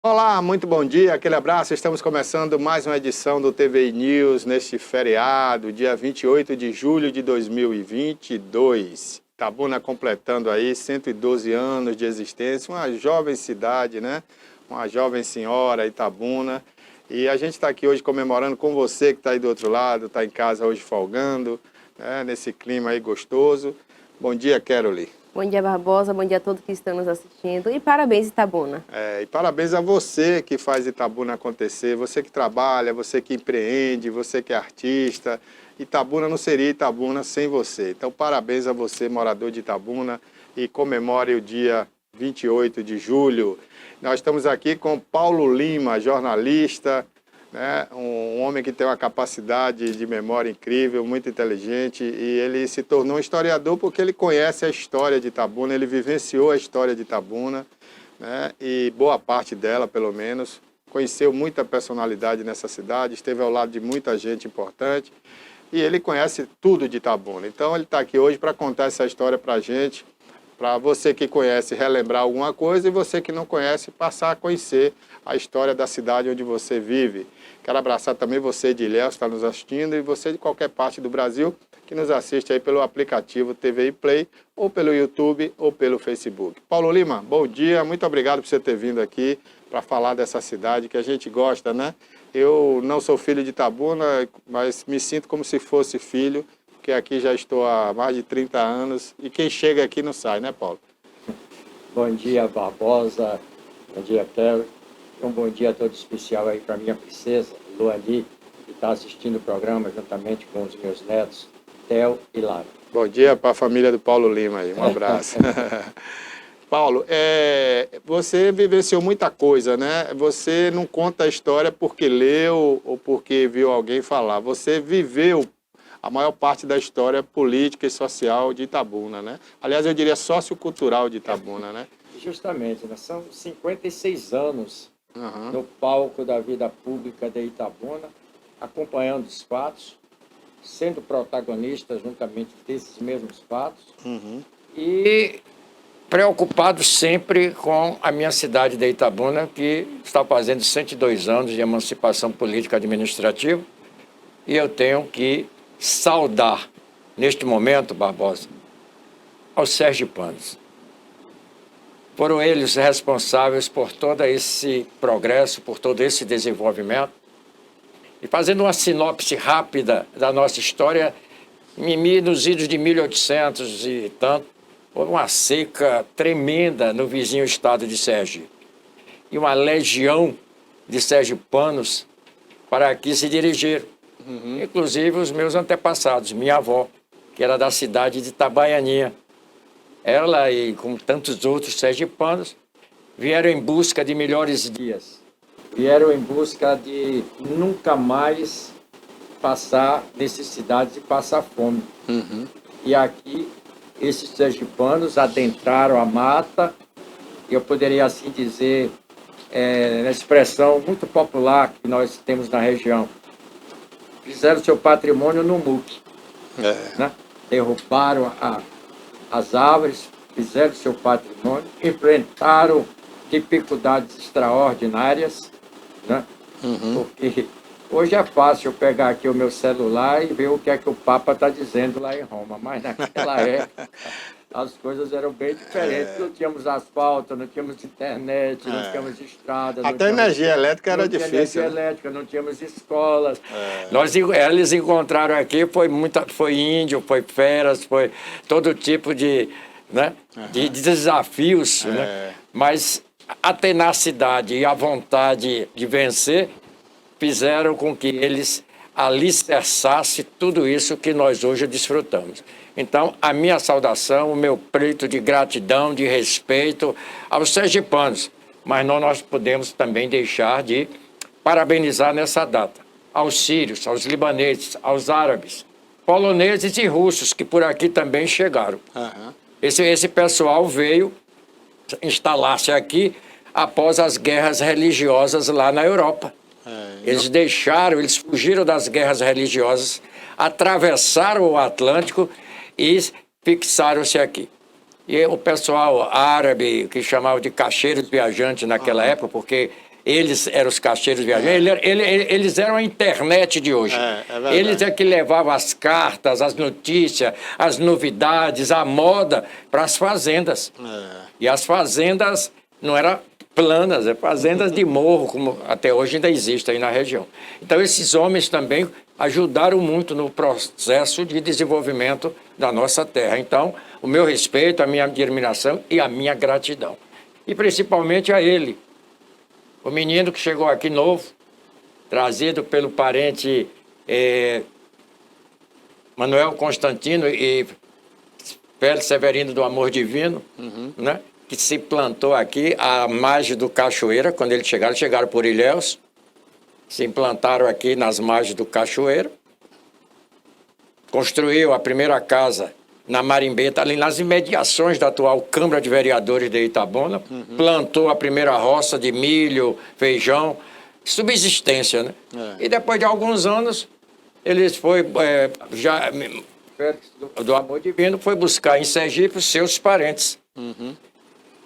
Olá, muito bom dia, aquele abraço. Estamos começando mais uma edição do TVI News neste feriado, dia 28 de julho de 2022. Itabuna completando aí 112 anos de existência, uma jovem cidade, né? Uma jovem senhora, Itabuna. E a gente está aqui hoje comemorando com você que está aí do outro lado, está em casa hoje folgando, né? Nesse clima aí gostoso. Bom dia, Keroli. Bom dia, Barbosa. Bom dia a todos que estão nos assistindo. E parabéns, Itabuna. E parabéns a você que faz Itabuna acontecer, você que trabalha, você que empreende, você que é artista. Itabuna não seria Itabuna sem você. Então, parabéns a você, morador de Itabuna, e comemore o dia 28 de julho. Nós estamos aqui com Paulo Lima, jornalista, né? Um homem que tem uma capacidade de memória incrível, muito inteligente, e ele se tornou um historiador porque ele conhece a história de Itabuna, ele vivenciou a história de Itabuna, né? E boa parte dela, pelo menos, conheceu muita personalidade nessa cidade, esteve ao lado de muita gente importante, e ele conhece tudo de Itabuna. Então ele está aqui hoje para contar essa história para a gente, para você que conhece relembrar alguma coisa e você que não conhece passar a conhecer a história da cidade onde você vive. Quero abraçar também você de Ilhéus, que está nos assistindo, e você de qualquer parte do Brasil que nos assiste aí pelo aplicativo TVI Play, ou pelo YouTube, ou pelo Facebook. Paulo Lima, bom dia, muito obrigado por você ter vindo aqui para falar dessa cidade que a gente gosta, né? Eu não sou filho de Itabuna, mas me sinto como se fosse filho, porque aqui já estou há mais de 30 anos, e quem chega aqui não sai, né, Paulo? Bom dia, Barbosa. Bom dia, Kelly. Um bom dia todo especial aí para minha princesa, Luani, que está assistindo o programa juntamente com os meus netos, Theo e Lara. Bom dia para a família do Paulo Lima aí, um abraço. Paulo, você vivenciou muita coisa, né? Você não conta a história porque leu ou porque viu alguém falar. Você viveu a maior parte da história política e social de Itabuna, né? Aliás, eu diria sociocultural de Itabuna, né? Justamente, nós são 56 anos no palco da vida pública de Itabuna, acompanhando os fatos, sendo protagonista juntamente desses mesmos fatos e preocupado sempre com a minha cidade de Itabuna, que está fazendo 102 anos de emancipação política administrativa, e eu tenho que saudar, neste momento, Barbosa, aos sergipanos. Foram eles responsáveis por todo esse progresso, por todo esse desenvolvimento. E fazendo uma sinopse rápida da nossa história, nos idos de 1800 e tanto, houve uma seca tremenda no vizinho estado de Sergipe. E uma legião de sergipanos para aqui se dirigiram. Inclusive os meus antepassados, minha avó, que era da cidade de Itabaianinha. Ela e com tantos outros sergipanos vieram em busca de melhores dias. Vieram em busca de nunca mais passar necessidades e passar fome. E aqui, esses sergipanos adentraram a mata, eu poderia assim dizer, na expressão muito popular que nós temos na região, fizeram seu patrimônio no muque. Né? Derrubaram as árvores, fizeram seu patrimônio, enfrentaram dificuldades extraordinárias, né? Porque hoje é fácil eu pegar aqui o meu celular e ver o que é que o Papa está dizendo lá em Roma, mas naquela época as coisas eram bem diferentes. Não tínhamos asfalto, não tínhamos internet, não tínhamos estrada. Até energia elétrica era difícil. Energia elétrica, não tínhamos escolas. Eles encontraram aqui, foi índio, foi feras, foi todo tipo de desafios, né? Mas a tenacidade e a vontade de vencer fizeram com que eles alicerçassem tudo isso que nós hoje desfrutamos. Então, a minha saudação, o meu pleito de gratidão, de respeito aos sergipanos, mas nós podemos também deixar de parabenizar nessa data aos sírios, aos libaneses, aos árabes, poloneses e russos, que por aqui também chegaram. Esse pessoal veio instalar-se aqui após as guerras religiosas lá na Europa. Eles fugiram das guerras religiosas, atravessaram o Atlântico e fixaram-se aqui. E o pessoal árabe, que chamava de caixeiros viajantes naquela época, porque Eles eram os caixeiros viajantes, eles eram a internet de hoje. Verdade. Eles é que levavam as cartas, as notícias, as novidades, a moda para as fazendas. E as fazendas não eram planas, fazendas de morro, como até hoje ainda existe aí na região. Então esses homens também ajudaram muito no processo de desenvolvimento da nossa terra. Então, o meu respeito, a minha admiração e a minha gratidão. E principalmente a ele, o menino que chegou aqui novo, trazido pelo parente Manuel Constantino e Félix Severino do Amor Divino, né? Que se plantou aqui à margem do Cachoeira. Quando eles chegaram por Ilhéus, se implantaram aqui nas margens do Cachoeira, construiu a primeira casa na Marimbeta, ali nas imediações da atual Câmara de Vereadores de Itabuna, plantou a primeira roça de milho, feijão, subsistência, né? E depois de alguns anos, eles foi do Amor Divino, foi buscar em Sergipe os seus parentes.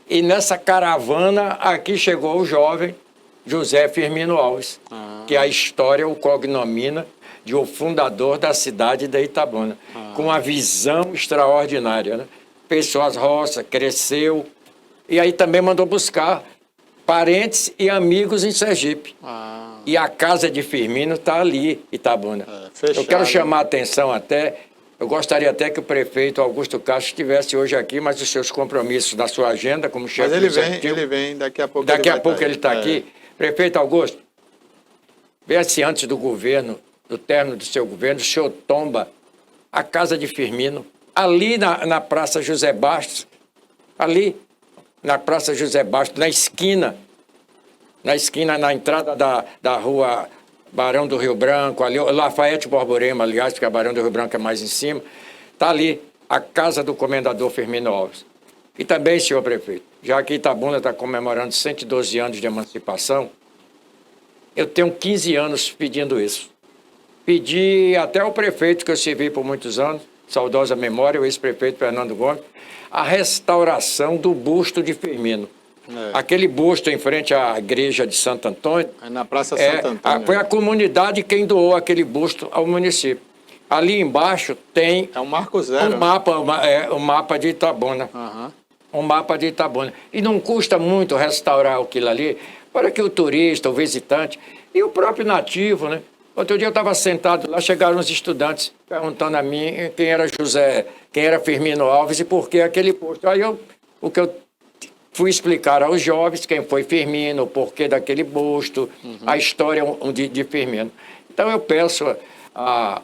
E nessa caravana aqui chegou o jovem José Firmino Alves, que a história o cognomina de o fundador da cidade de Itabuna, com uma visão extraordinária, né? Fez as roças, cresceu, e aí também mandou buscar parentes e amigos em Sergipe. E a casa de Firmino está ali, Itabuna. Eu quero chamar a atenção até, eu gostaria até que o prefeito Augusto Castro estivesse hoje aqui, mas os seus compromissos da sua agenda como chefe do executivo... Mas ele vem, daqui a pouco daqui a pouco ele está aqui. Prefeito Augusto, vê se antes do governo, do término do seu governo, o senhor tomba a casa de Firmino, ali na Praça José Bastos, ali na Praça José Bastos, na esquina, na entrada da rua Barão do Rio Branco, ali, Lafayette Borborema, aliás, porque a Barão do Rio Branco é mais em cima, está ali a casa do comendador Firmino Alves. E também, senhor prefeito, já que Itabuna está comemorando 112 anos de emancipação, eu tenho 15 anos pedindo isso. Pedi até ao prefeito que eu servi por muitos anos, saudosa memória, o ex-prefeito Fernando Gomes, a restauração do busto de Firmino. Aquele busto em frente à igreja de Santo Antônio. Na Praça Santo Antônio. Foi a comunidade quem doou aquele busto ao município. Ali embaixo tem... É um marco zero. Um mapa de Itabuna. Um mapa de Itabuna. E não custa muito restaurar aquilo ali para que o turista, o visitante e o próprio nativo, né? Outro dia eu estava sentado lá, chegaram os estudantes perguntando a mim quem era Firmino Alves e por que aquele busto. Aí o que eu fui explicar aos jovens quem foi Firmino, o porquê daquele busto, a história de Firmino. Então eu peço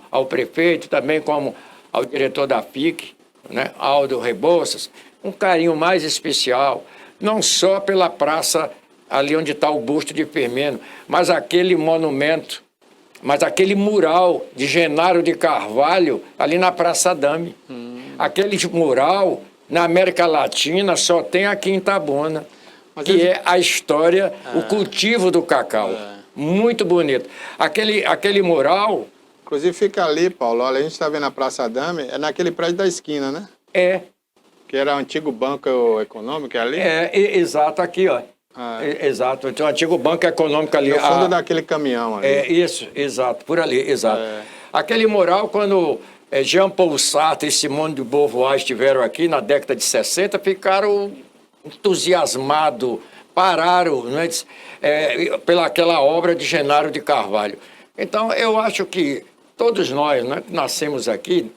ao prefeito, também como ao diretor da FIC, né, Aldo Rebouças, um carinho mais especial, não só pela praça ali onde está o busto de Firmino, mas aquele monumento, mas aquele mural de Genaro de Carvalho ali na Praça Dame. Aquele mural na América Latina só tem aqui em Itabuna, que é a história, o cultivo do cacau. Muito bonito. Aquele mural... Inclusive fica ali, Paulo, olha, a gente está vendo a Praça Dame, é naquele prédio da esquina, né? Que era o antigo Banco Econômico, é ali? Exato, aqui, ó. Exato, então o antigo Banco Econômico ali. No fundo daquele caminhão ali. Isso, exato, por ali, exato. Aquele mural, quando Jean Paul Sartre e Simone de Beauvoir estiveram aqui na década de 60, ficaram entusiasmados, pararam, né, pelaquela obra de Genaro de Carvalho. Então, eu acho que todos nós, né, que nascemos aqui,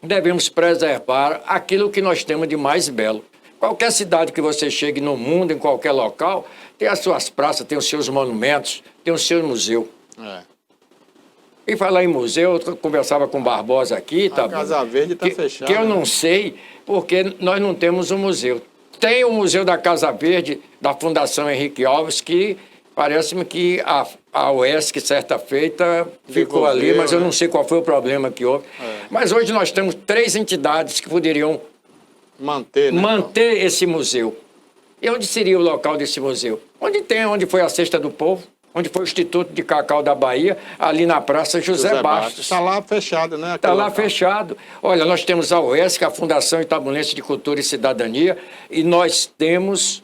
devemos preservar aquilo que nós temos de mais belo. Qualquer cidade que você chegue no mundo, em qualquer local, tem as suas praças, tem os seus monumentos, tem o seu museu. E falar em museu, eu conversava com o Barbosa aqui, a Casa Verde está fechada. Que eu não sei, porque nós não temos um museu. Tem o Museu da Casa Verde, da Fundação Henrique Alves, que parece-me que a UESC, certa feita, ficou ali, mas eu não sei qual foi o problema que houve. Mas hoje nós temos 3 entidades que poderiam manter esse museu. E onde seria o local desse museu? Onde foi a Cesta do Povo, onde foi o Instituto de Cacau da Bahia, ali na Praça José Bastos. Está lá fechado, né? Está lá fechado. Olha, nós temos a UESC, a Fundação Itabunense de Cultura e Cidadania, e nós temos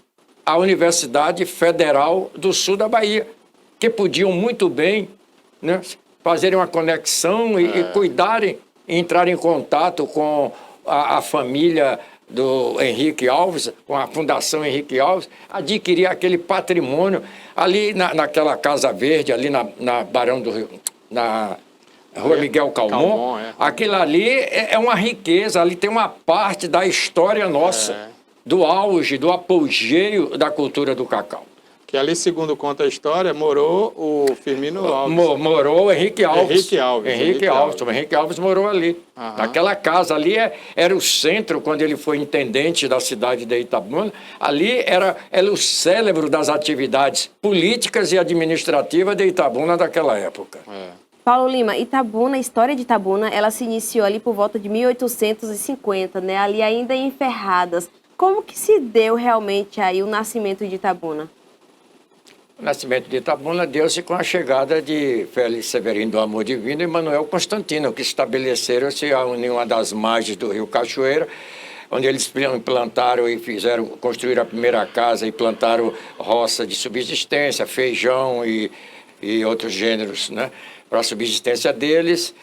a Universidade Federal do Sul da Bahia, que podiam muito bem, né, fazerem uma conexão e cuidarem, entrarem em contato com a família do Henrique Alves, com a Fundação Henrique Alves, adquirir aquele patrimônio ali naquela Casa Verde, ali na Barão do Rio, na Rua Miguel Calmon. Aquilo ali é uma riqueza, ali tem uma parte da história nossa, do auge, do apogeu da cultura do cacau. Que ali, segundo conta a história, morou o Firmino Alves. Morou o Henrique Alves. Henrique Alves. O Henrique Alves morou ali. Naquela casa. Ali era o centro, quando ele foi intendente da cidade de Itabuna. Ali era o cérebro das atividades políticas e administrativas de Itabuna daquela época. Paulo Lima, Itabuna, a história de Itabuna, ela se iniciou ali por volta de 1850, né? Ali ainda em Ferradas. Como que se deu realmente aí o nascimento de Itabuna? O nascimento de Itabuna deu-se com a chegada de Félix Severino do Amor Divino e Manuel Constantino, que estabeleceram-se em uma das margens do rio Cachoeira, onde eles plantaram e construíram a primeira casa e plantaram roça de subsistência, feijão e outros gêneros, né, para a subsistência deles.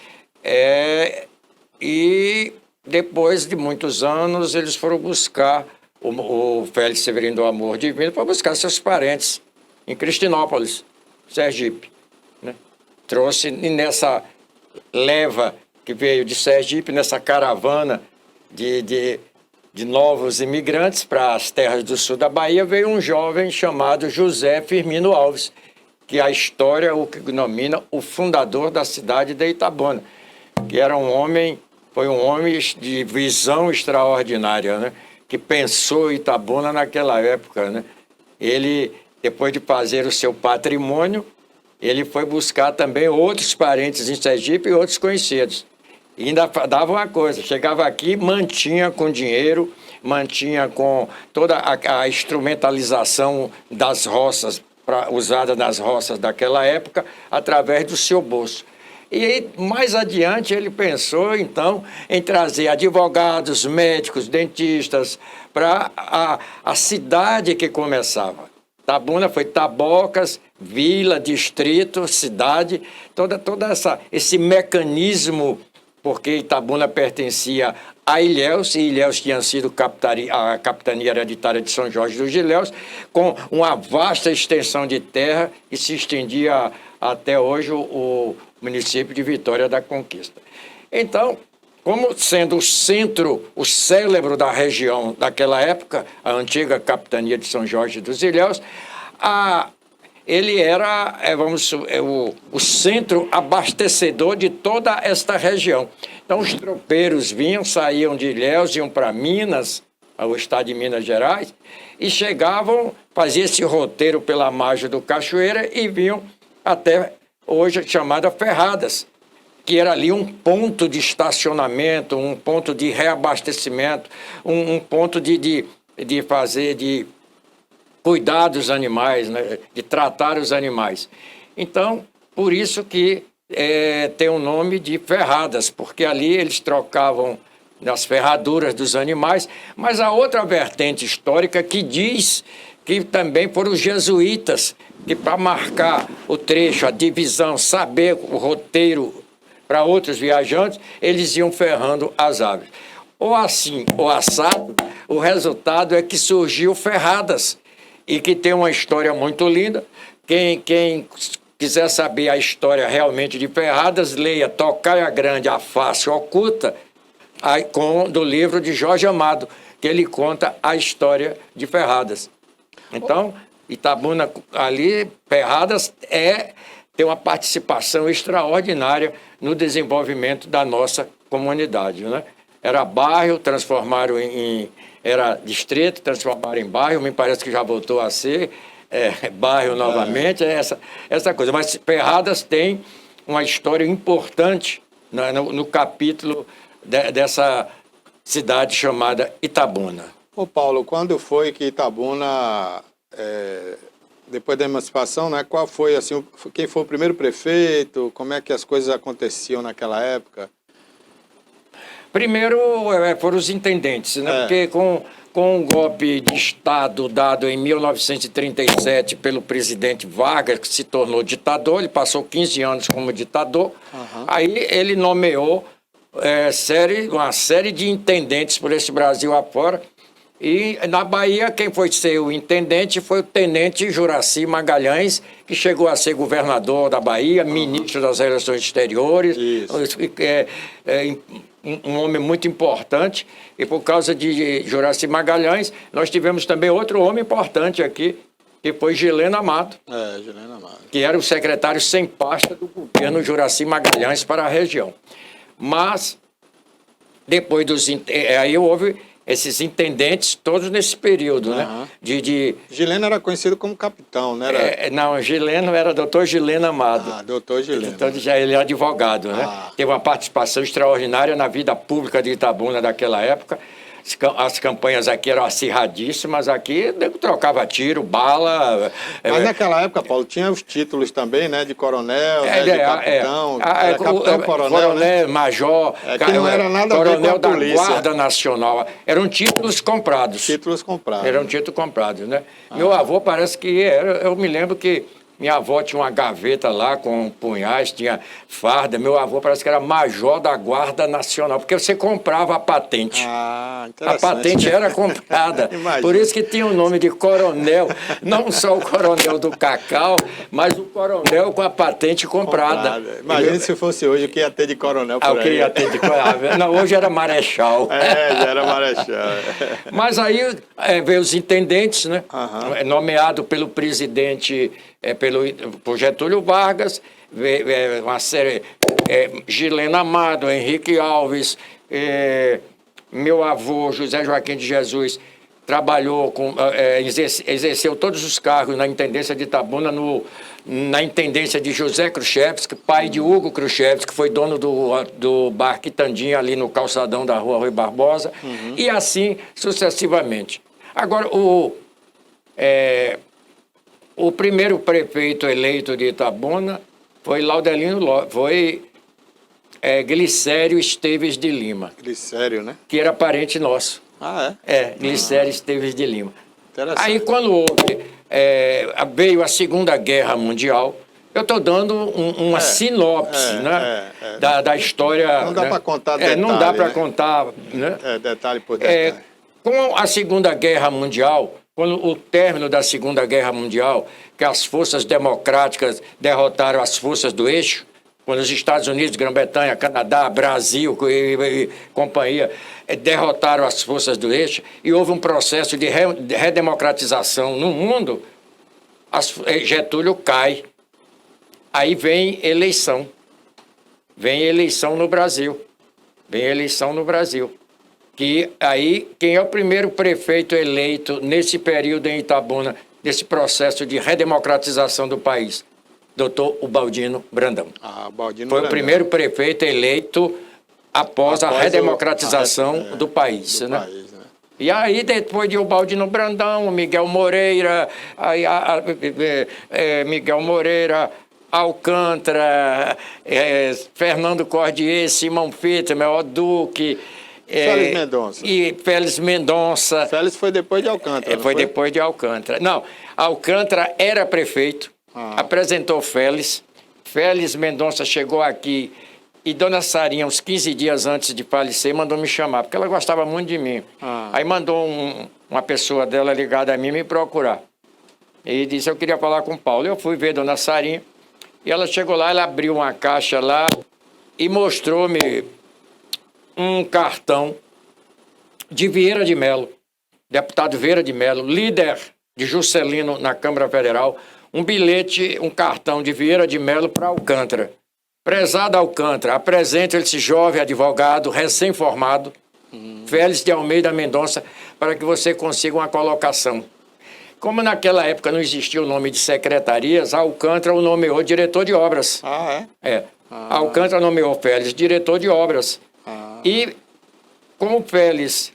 E depois de muitos anos, eles foram buscar o Félix Severino do Amor Divino para buscar seus parentes em Cristinópolis, Sergipe, né? Trouxe nessa leva que veio de Sergipe, nessa caravana de novos imigrantes para as terras do sul da Bahia, veio um jovem chamado José Firmino Alves, que a história o denomina o fundador da cidade de Itabuna, que foi um homem de visão extraordinária, né? Que pensou Itabuna naquela época, né? Ele, depois de fazer o seu patrimônio, ele foi buscar também outros parentes em Sergipe e outros conhecidos. E ainda dava uma coisa, chegava aqui, mantinha com dinheiro, mantinha com toda a instrumentalização das roças, usada nas roças daquela época, através do seu bolso. E aí, mais adiante, ele pensou, então, em trazer advogados, médicos, dentistas, para a cidade que começava. Itabuna foi Tabocas, vila, distrito, cidade, todo esse mecanismo, porque Itabuna pertencia a Ilhéus, e Ilhéus tinha sido a capitania hereditária de São Jorge dos Ilhéus, com uma vasta extensão de terra que se estendia até hoje o município de Vitória da Conquista. Então, como sendo o centro, o cérebro da região daquela época, a antiga capitania de São Jorge dos Ilhéus, ele era o centro abastecedor de toda esta região. Então, os tropeiros saíam de Ilhéus, iam para Minas, ao estado de Minas Gerais, e chegavam, faziam esse roteiro pela margem do Cachoeira e vinham até hoje chamada Ferradas, que era ali um ponto de estacionamento, um ponto de reabastecimento, um ponto de cuidar dos animais, né? De tratar os animais. Então, por isso que tem o nome de Ferradas, porque ali eles trocavam as ferraduras dos animais, mas a outra vertente histórica que diz que também foram os jesuítas, que para marcar o trecho, a divisão, saber o roteiro para outros viajantes, eles iam ferrando as aves. Ou assim, ou assado, o resultado é que surgiu Ferradas, e que tem uma história muito linda. Quem quiser saber a história realmente de Ferradas, leia Tocaia Grande, a Face Oculta, do livro de Jorge Amado, que ele conta a história de Ferradas. Então, Itabuna ali, Ferradas tem uma participação extraordinária no desenvolvimento da nossa comunidade, né? Era bairro, transformaram era distrito, transformaram em bairro, me parece que já voltou a ser bairro novamente, essa coisa. Mas Ferradas tem uma história importante no capítulo dessa cidade chamada Itabuna. Ô Paulo, quando foi que Itabuna, depois da emancipação, né, qual foi, assim, quem foi o primeiro prefeito, como é que as coisas aconteciam naquela época? Primeiro foram os intendentes, né? Porque com o golpe de Estado dado em 1937 pelo presidente Vargas, que se tornou ditador, ele passou 15 anos como ditador, aí ele nomeou uma série de intendentes por esse Brasil afora. E na Bahia, quem foi ser o intendente foi o tenente Juraci Magalhães, que chegou a ser governador da Bahia, ministro das Relações Exteriores, um homem muito importante. E por causa de Juraci Magalhães, nós tivemos também outro homem importante aqui, que foi Gileno Amado, Gileno Amado, que era o secretário sem pasta do governo Juraci Magalhães para a região. Mas, depois aí houve esses intendentes todos nesse período, né? Gileno era conhecido como capitão, né? Não, Gileno era doutor Gileno Amado. Doutor Gileno. Então ele é advogado, né? Teve uma participação extraordinária na vida pública de Itabuna daquela época. As campanhas aqui eram acirradíssimas, aqui trocava tiro, bala. Mas naquela época, Paulo, tinha os títulos também, né? De coronel, de capitão. Capitão, coronel, né? Major. Que não era nada a ver com a polícia. Da Guarda Nacional. Eram títulos comprados. Títulos comprados. Eram títulos comprados, né? Meu avô parece que era. Eu me lembro que minha avó tinha uma gaveta lá com punhais, tinha farda. Meu avô parece que era major da Guarda Nacional, porque você comprava a patente. Interessante. A patente era comprada. Por isso que tinha o nome de coronel. Não só o coronel do Cacau, mas o coronel com a patente comprada. Imagina se fosse hoje o que ia ter de coronel por aí. O que ia ter de coronel. Não, hoje era marechal. Já era marechal. Mas aí veio os intendentes, né? Nomeado pelo presidente... por Getúlio Vargas, uma série, Gileno Amado, Henrique Alves, meu avô, José Joaquim de Jesus, trabalhou, exerceu todos os cargos na Intendência de Itabuna, na Intendência de José Khrushchevsky, pai de Hugo Khrushchevsky, que foi dono do bar Quitandinha, ali no calçadão da Rua Rui Barbosa, e assim sucessivamente. Agora, o primeiro prefeito eleito de Itabuna foi Glicério Esteves de Lima. Glicério, né? Que era parente nosso. Glicério Esteves de Lima. Aí, quando veio a Segunda Guerra Mundial, eu estou dando uma sinopse, né? Da história. Não dá para contar detalhe. Não dá para contar, né? Detalhe por detalhe. Com a Segunda Guerra Mundial, quando o término da Segunda Guerra Mundial, que as forças democráticas derrotaram as forças do eixo, quando os Estados Unidos, Grã-Bretanha, Canadá, Brasil e companhia derrotaram as forças do eixo e houve um processo de redemocratização no mundo, Getúlio cai. Aí vem eleição. Vem eleição no Brasil. Que aí, quem é o primeiro prefeito eleito nesse período em Itabuna, nesse processo de redemocratização do país? Doutor Ubaldino Brandão. Foi o primeiro prefeito eleito após a redemocratização do país, né? E aí, depois de Ubaldino Brandão, Miguel Moreira, Alcântara, Fernando Cordier, Simão Fitmer, Oduque... Félix Mendonça. E Félix Mendonça. Félix foi depois de Alcântara. Foi depois de Alcântara. Não, Alcântara era prefeito, apresentou Félix. Félix Mendonça chegou aqui e Dona Sarinha, uns 15 dias antes de falecer, mandou me chamar, porque ela gostava muito de mim. Aí mandou uma pessoa dela ligada a mim me procurar. E disse, eu queria falar com o Paulo. Eu fui ver Dona Sarinha e ela chegou lá, ela abriu uma caixa lá e mostrou-me um cartão de Vieira de Mello, deputado Vieira de Mello, líder de Juscelino na Câmara Federal, um bilhete, um cartão de Vieira de Mello para Alcântara. Prezado Alcântara, apresente esse jovem advogado recém-formado, Félix de Almeida Mendonça, para que você consiga uma colocação. Como naquela época não existia o nome de secretarias, Alcântara o nomeou diretor de obras. Alcântara nomeou Félix diretor de obras. E com o Félix,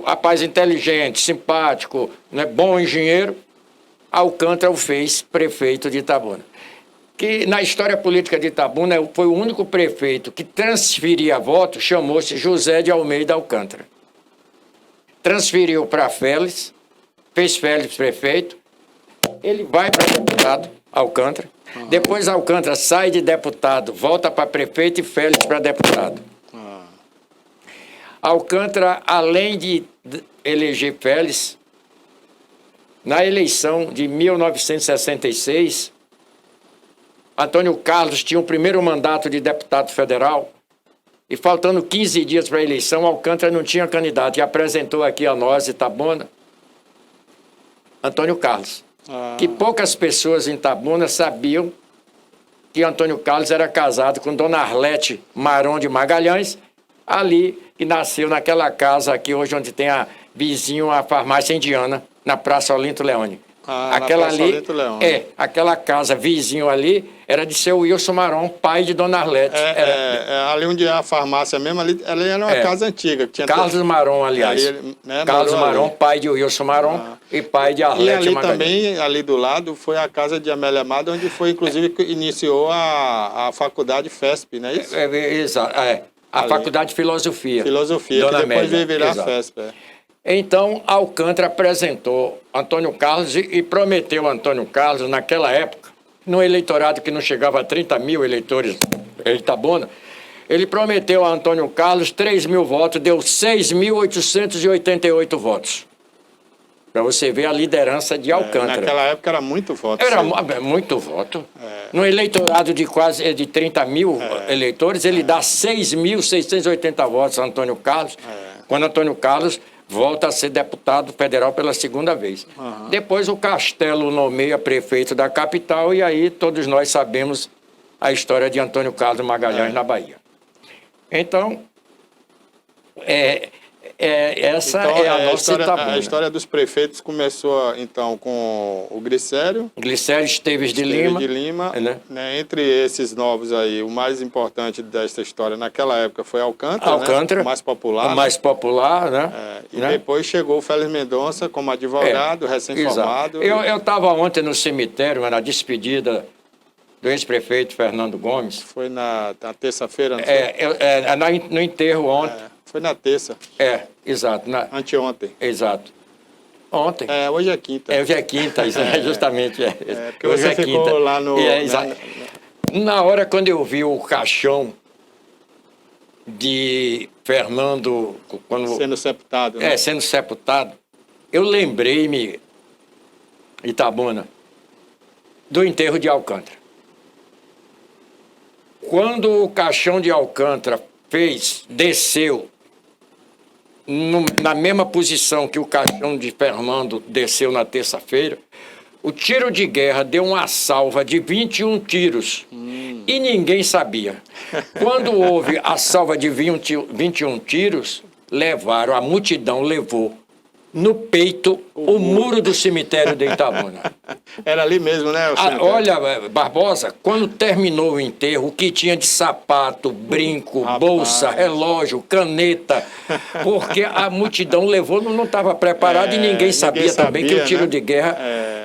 rapaz inteligente, simpático, né, bom engenheiro, Alcântara o fez prefeito de Itabuna. que na história política de Itabuna foi o único prefeito que transferia voto, chamou-se José de Almeida Alcântara. Transferiu para Félix, fez Félix prefeito, ele vai para deputado, Alcântara, depois Alcântara sai de deputado, volta para prefeito e Félix para deputado. Alcântara, além de eleger Félix, na eleição de 1966, Antônio Carlos tinha o primeiro mandato de deputado federal e, faltando 15 dias para a eleição, Alcântara não tinha candidato e apresentou aqui a nós, Itabuna, Antônio Carlos. Que poucas pessoas em Itabuna sabiam que Antônio Carlos era casado com Dona Arlete Maron de Magalhães, ali que nasceu naquela casa aqui hoje onde tem a vizinho a farmácia indiana, na Praça Olinto Leone. Aquela ali, Olinto Leone. Aquela casa vizinho ali era de seu Wilson Maron, pai de Dona Arlete. Ali onde é a farmácia mesmo, ali era uma casa antiga. Que tinha Carlos Maron, aliás. Carlos Maron, pai de Wilson Maron e pai de Arlete. E ali também, ali do lado, foi a casa de Amélia Amado, onde foi, inclusive, que iniciou a faculdade FESP, não é isso? Exato. A Faculdade de Filosofia. Filosofia, Dona que depois Amélia, veio virar a FESP. Então, Alcântara apresentou Antônio Carlos e prometeu a Antônio Carlos, naquela época, num eleitorado que não chegava a 30 mil eleitores em Itabuna, ele prometeu a Antônio Carlos 3 mil votos, deu 6.888 votos. Para você ver a liderança de Alcântara. Naquela época era muito voto. Era muito voto. No eleitorado de quase de 30 mil eleitores, ele dá 6.680 votos a Antônio Carlos, quando Antônio Carlos volta a ser deputado federal pela segunda vez. Depois o Castelo nomeia prefeito da capital e aí todos nós sabemos a história de Antônio Carlos Magalhães na Bahia. Então, essa é a nossa Itabuna. A história dos prefeitos começou, então, com o Glicério. Glicério Esteves de Lima. Né? Entre esses novos aí, o mais importante dessa história naquela época foi Alcântara, né? O mais popular. O mais popular, né? Depois chegou o Félix Mendonça como advogado, recém-formado. Eu estava ontem no cemitério, na despedida do ex-prefeito Fernando Gomes. Foi na terça-feira, não foi? No enterro ontem. Foi na terça. Exato. Anteontem. Exato. Ontem. Hoje é quinta. Hoje é quinta, justamente. Porque hoje você ficou quinta. Lá no... Na hora, quando eu vi o caixão de Fernando... Sendo sepultado, né? Sendo sepultado, eu lembrei-me, Itabuna, do enterro de Alcântara. Quando o caixão de Alcântara desceu na mesma posição que o caixão de Fernando desceu na terça-feira, o tiro de guerra deu uma salva de 21 tiros e ninguém sabia. Quando houve a salva de 21 tiros, a multidão levou no peito o muro do cemitério de Itabuna. Era ali mesmo, né? Olha, Barbosa, quando terminou o enterro, o que tinha de sapato, brinco, bolsa, relógio, caneta, porque a multidão levou, não estava preparada e ninguém sabia também que o tiro de guerra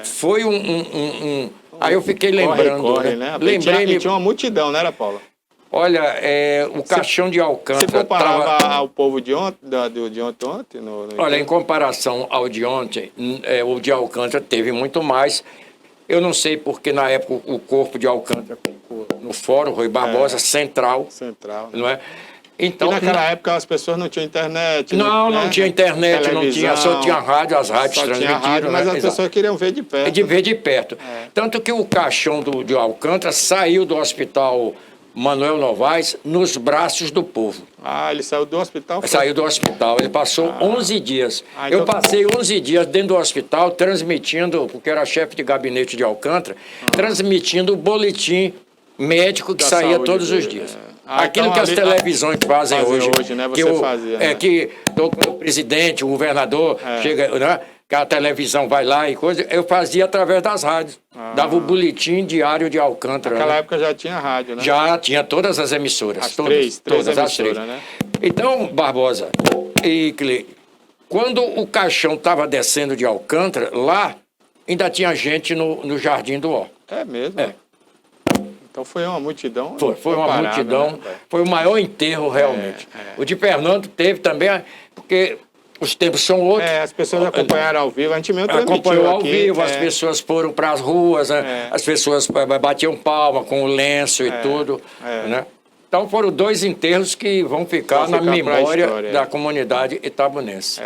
foi Aí eu fiquei lembrando. Né? Lembrei-me. Tinha uma multidão, não era, Paulo? Olha, o caixão de Alcântara... Você comparava ao povo de ontem? Olha, em comparação ao de ontem, o de Alcântara teve muito mais. Eu não sei porque na época o corpo de Alcântara ficou no Fórum Rui Barbosa, central. Não é? Então, e naquela época as pessoas não tinham internet. Não tinha internet, só tinha rádio, as rádios transmitiram. Mas as pessoas queriam ver de perto. De ver de perto. Tanto que o caixão de Alcântara saiu do hospital Manuel Novaes nos braços do povo. Ele saiu do hospital? Saiu do hospital, ele passou 11 dias. Eu passei 11 dias dentro do hospital transmitindo, porque era chefe de gabinete de Alcântara, transmitindo o boletim médico que saía todos os dias. Aquilo que as televisões fazem hoje, né? Você fazia, que o presidente, o governador chega, né? Que a televisão vai lá e coisa, eu fazia através das rádios. Dava o boletim diário de Alcântara. Naquela época já tinha rádio, né? Já tinha todas as emissoras. Todas as três. Né? Então, Barbosa quando o caixão estava descendo de Alcântara, lá ainda tinha gente no Jardim do Ó. É mesmo? Então foi uma multidão. Foi uma multidão, né? Foi o maior enterro realmente. O de Fernando teve também, porque os tempos são outros. As pessoas acompanharam ao vivo, a gente mesmo acompanhou ao aqui, vivo, as pessoas foram para as ruas, né? As pessoas batiam palma com o lenço e tudo. Né? Então foram 2 enterros que vão ficar na memória da comunidade itabunense.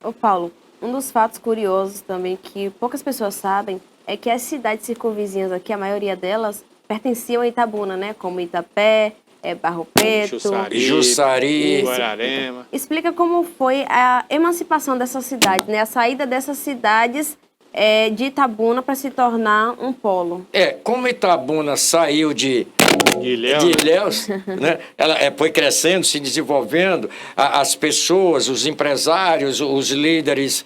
Ô Paulo, um dos fatos curiosos também que poucas pessoas sabem é que as cidades circunvizinhas aqui, a maioria delas, pertenciam a Itabuna, né? Como Itapé, Barro Preto, Jussari, Guararema. Explica como foi a emancipação dessas cidades, né? A saída dessas cidades de Itabuna para se tornar um polo. Como Itabuna saiu de Ilhéus, né? Ela foi crescendo, se desenvolvendo, as pessoas, os empresários, os líderes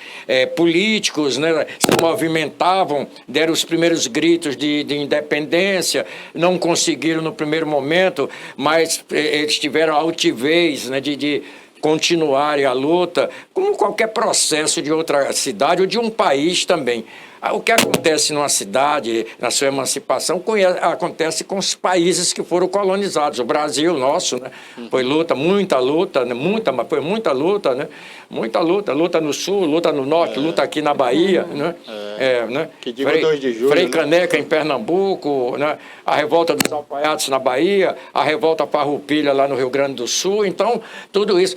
políticos, né? Se movimentavam, deram os primeiros gritos de independência, não conseguiram no primeiro momento, mas eles tiveram a altivez, né? de continuarem a luta, como qualquer processo de outra cidade ou de um país também. O que acontece numa cidade, na sua emancipação, acontece com os países que foram colonizados. O Brasil, nosso, né? Foi luta, muita luta, né? Foi muita luta, né? Muita luta, luta no sul, luta no norte, luta aqui na Bahia, né? Né? Que diga 2 de julho, Frei Caneca, né? Em Pernambuco, né? A revolta dos Alfaiates na Bahia, a revolta Farroupilha lá no Rio Grande do Sul. Então, tudo isso,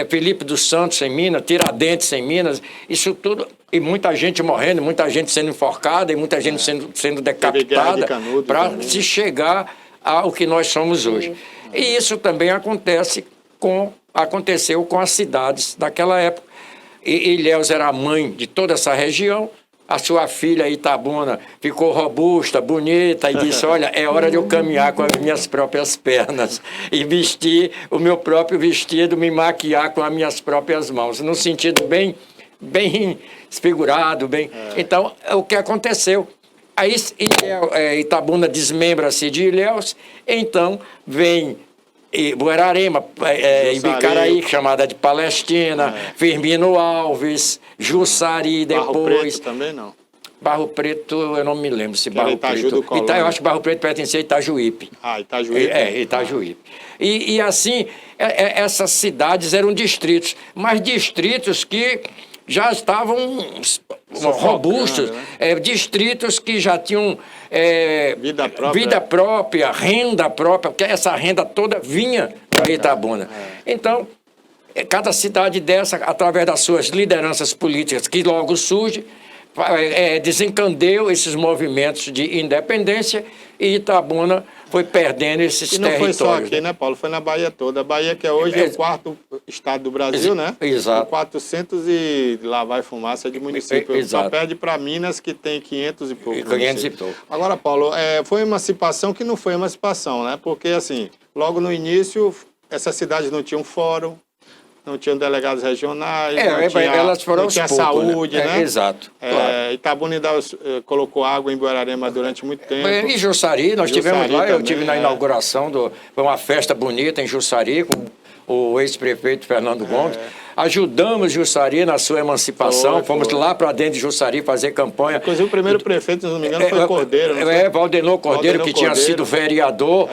Felipe dos Santos em Minas, Tiradentes em Minas, isso tudo... E muita gente morrendo, muita gente sendo enforcada e muita gente sendo decapitada para se chegar ao que nós somos hoje. E isso também aconteceu com as cidades daquela época. Ilhéus era a mãe de toda essa região. A sua filha Itabuna ficou robusta, bonita e disse, olha, é hora de eu caminhar com as minhas próprias pernas e vestir o meu próprio vestido, me maquiar com as minhas próprias mãos, no sentido bem desfigurado, bem... Então, o que aconteceu? Aí Itabuna desmembra-se de Ilhéus, então vem Guararema, Ibicaraí, chamada de Palestina, Firmino Alves, Jussari, depois... Barro Preto também não? Barro Preto, eu não me lembro se Barro Preto... eu acho que Barro Preto pertencia a Itajuípe. Itajuípe. Itajuípe. E assim, essas cidades eram distritos, mas distritos que já estavam robustos, né? Distritos que já tinham vida própria, renda própria, porque essa renda toda vinha para Itabuna. Então, cada cidade dessa, através das suas lideranças políticas, que logo surge, desencadeou esses movimentos de independência e Itabuna foi perdendo esses territórios. E não foi só aqui, né, Paulo? Foi na Bahia toda. A Bahia, que hoje é o 4º estado do Brasil, né? Exato. Com 400 e lá vai fumaça de município. Só perde para Minas, que tem 500 e pouco. 500 e pouco. Agora, Paulo, foi emancipação que não foi emancipação, né? Porque, assim, logo no início, essas cidades não tinham fórum, não tinham delegados regionais, elas foram não tinha pouco, saúde, né? Exato. Claro. Itabuna ainda colocou água em Guararema durante muito tempo. E Jussari, nós tivemos lá, eu tive na inauguração, foi uma festa bonita em Jussari, com o ex-prefeito Fernando Gomes. Ajudamos Jussari na sua emancipação, fomos lá para dentro de Jussari fazer campanha. Inclusive o primeiro prefeito, se não me engano, foi Cordeiro. Valdenor Cordeiro, que tinha sido vereador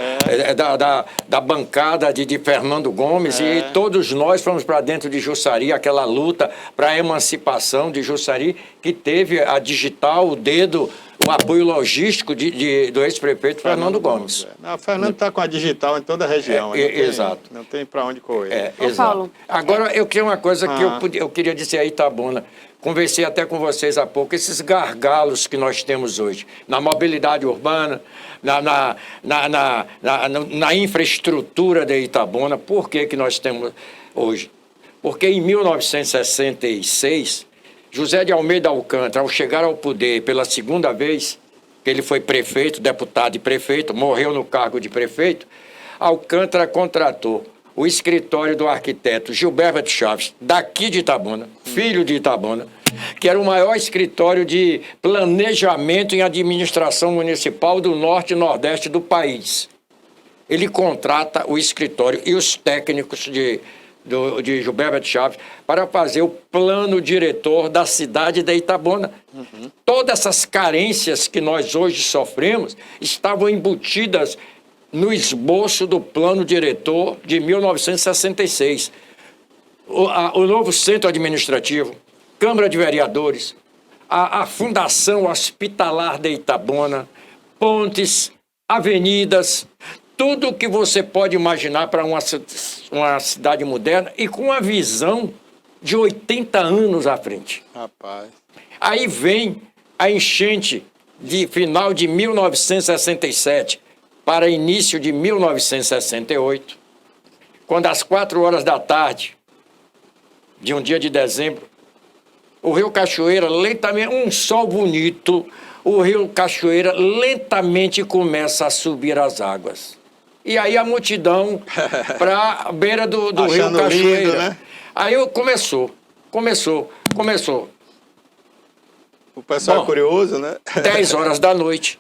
da bancada de Fernando Gomes, e todos nós fomos para dentro de Jussari, aquela luta para a emancipação de Jussari, que teve a digital, o dedo, o apoio logístico do ex-prefeito Fernando Gomes. O Fernando está com a digital em toda a região. Exato. Não tem para onde correr. Exato. Paulo. Agora, eu queria uma coisa que eu queria dizer a Itabuna. Conversei até com vocês há pouco. Esses gargalos que nós temos hoje, na mobilidade urbana, na infraestrutura de Itabuna, por que nós temos hoje? Porque em 1966... José de Almeida Alcântara, ao chegar ao poder pela segunda vez, que ele foi prefeito, deputado e prefeito, morreu no cargo de prefeito, Alcântara contratou o escritório do arquiteto Gilberto Chaves, daqui de Itabuna, filho de Itabuna, que era o maior escritório de planejamento em administração municipal do norte e nordeste do país. Ele contrata o escritório e os técnicos de Gilberto Chaves, para fazer o plano diretor da cidade de Itabuna. Todas essas carências que nós hoje sofremos estavam embutidas no esboço do plano diretor de 1966. O novo centro administrativo, Câmara de Vereadores, a Fundação Hospitalar de Itabuna, pontes, avenidas, tudo que você pode imaginar para uma cidade moderna e com uma visão de 80 anos à frente. Rapaz. Aí vem a enchente de final de 1967 para início de 1968, quando às 4 horas da tarde de um dia de dezembro, o Rio Cachoeira lentamente, um sol bonito, o Rio Cachoeira lentamente começa a subir as águas. E aí a multidão para a beira do Rio Cachoeira. Lindo, né? Aí começou. O pessoal é curioso, né? 10 horas da noite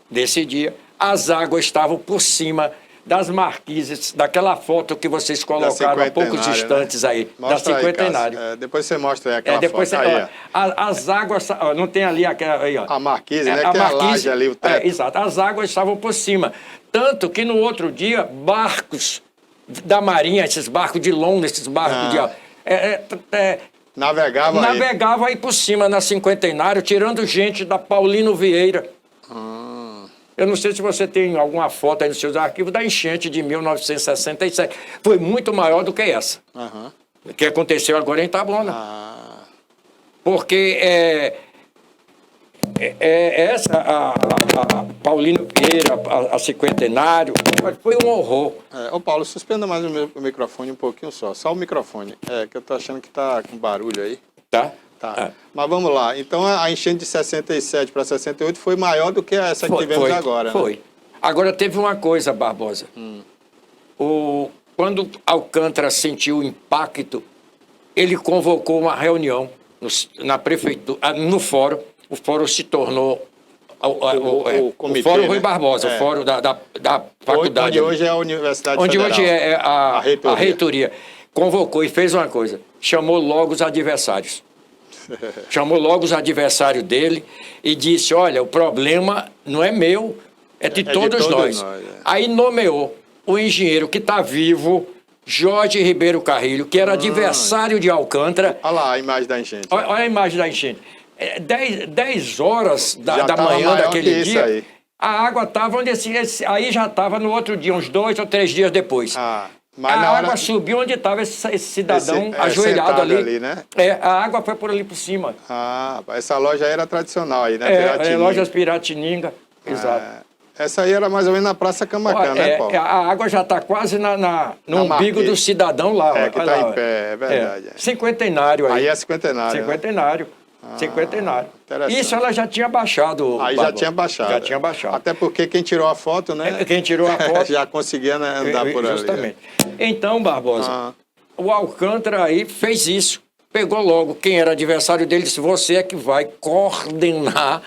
desse dia, as águas estavam por cima das marquises, daquela foto que vocês colocaram há poucos instantes, né? Aí, mostra da cinquentenário. Aí, depois você mostra aí aquela foto. Aí, as águas, não tem ali aquela... Aí, ó. A marquise, né? Que tem a laje ali, o teto. Exato, as águas estavam por cima. Tanto que no outro dia, barcos da Marinha, esses barcos de lona, esses barcos de... Navegava aí por cima na cinquentenário, tirando gente da Paulino Vieira. Eu não sei se você tem alguma foto aí nos seus arquivos da enchente de 1967. Foi muito maior do que essa. Que aconteceu agora em Itabuna. Porque essa, a Paulino Vieira, a cinquentenário, foi um horror. Ô Paulo, suspenda mais o microfone um pouquinho só o microfone, que eu tô achando que tá com barulho aí. Tá. Mas vamos lá, então a enchente de 67 para 68 foi maior do que essa que tivemos agora, Foi. Né? Agora teve uma coisa, Barbosa. Quando Alcântara sentiu o impacto, ele convocou uma reunião na prefeitura, no fórum. O fórum se tornou o comitê, Fórum Rui né? Barbosa, o fórum da faculdade. Onde hoje é a Universidade Onde Federal. hoje é a reitoria. Convocou e fez uma coisa, chamou logo os adversários. Chamou logo os adversários dele e disse, olha, o problema não é meu, é de todos nós. Aí nomeou o engenheiro que está vivo, Jorge Ribeiro Carrilho, que era adversário de Alcântara. Olha lá a imagem da enchente. Olha a imagem da enchente. 10 horas da manhã daquele dia, aí. A água estava onde aí já estava no outro dia, uns 2 ou 3 dias depois. Mas a água subiu onde estava esse cidadão ajoelhado ali. Né? A água foi por ali por cima. Essa loja aí era tradicional aí, né? Lojas Piratininga, exato. Essa aí era mais ou menos na Praça Camacan, né, Paulo? A água já está quase no umbigo do cidadão lá. Que está em pé, é verdade. Cinquentenário aí. Aí é cinquentenário. Cinquentenário. Cinquentenário. Isso ela já tinha baixado. Aí já tinha baixado. Já tinha baixado. Até porque quem tirou a foto, né? Quem tirou a foto. já conseguia andar por ali. Justamente. Então, Barbosa, o Alcântara aí fez isso. Pegou logo quem era adversário dele e disse, você é que vai coordenar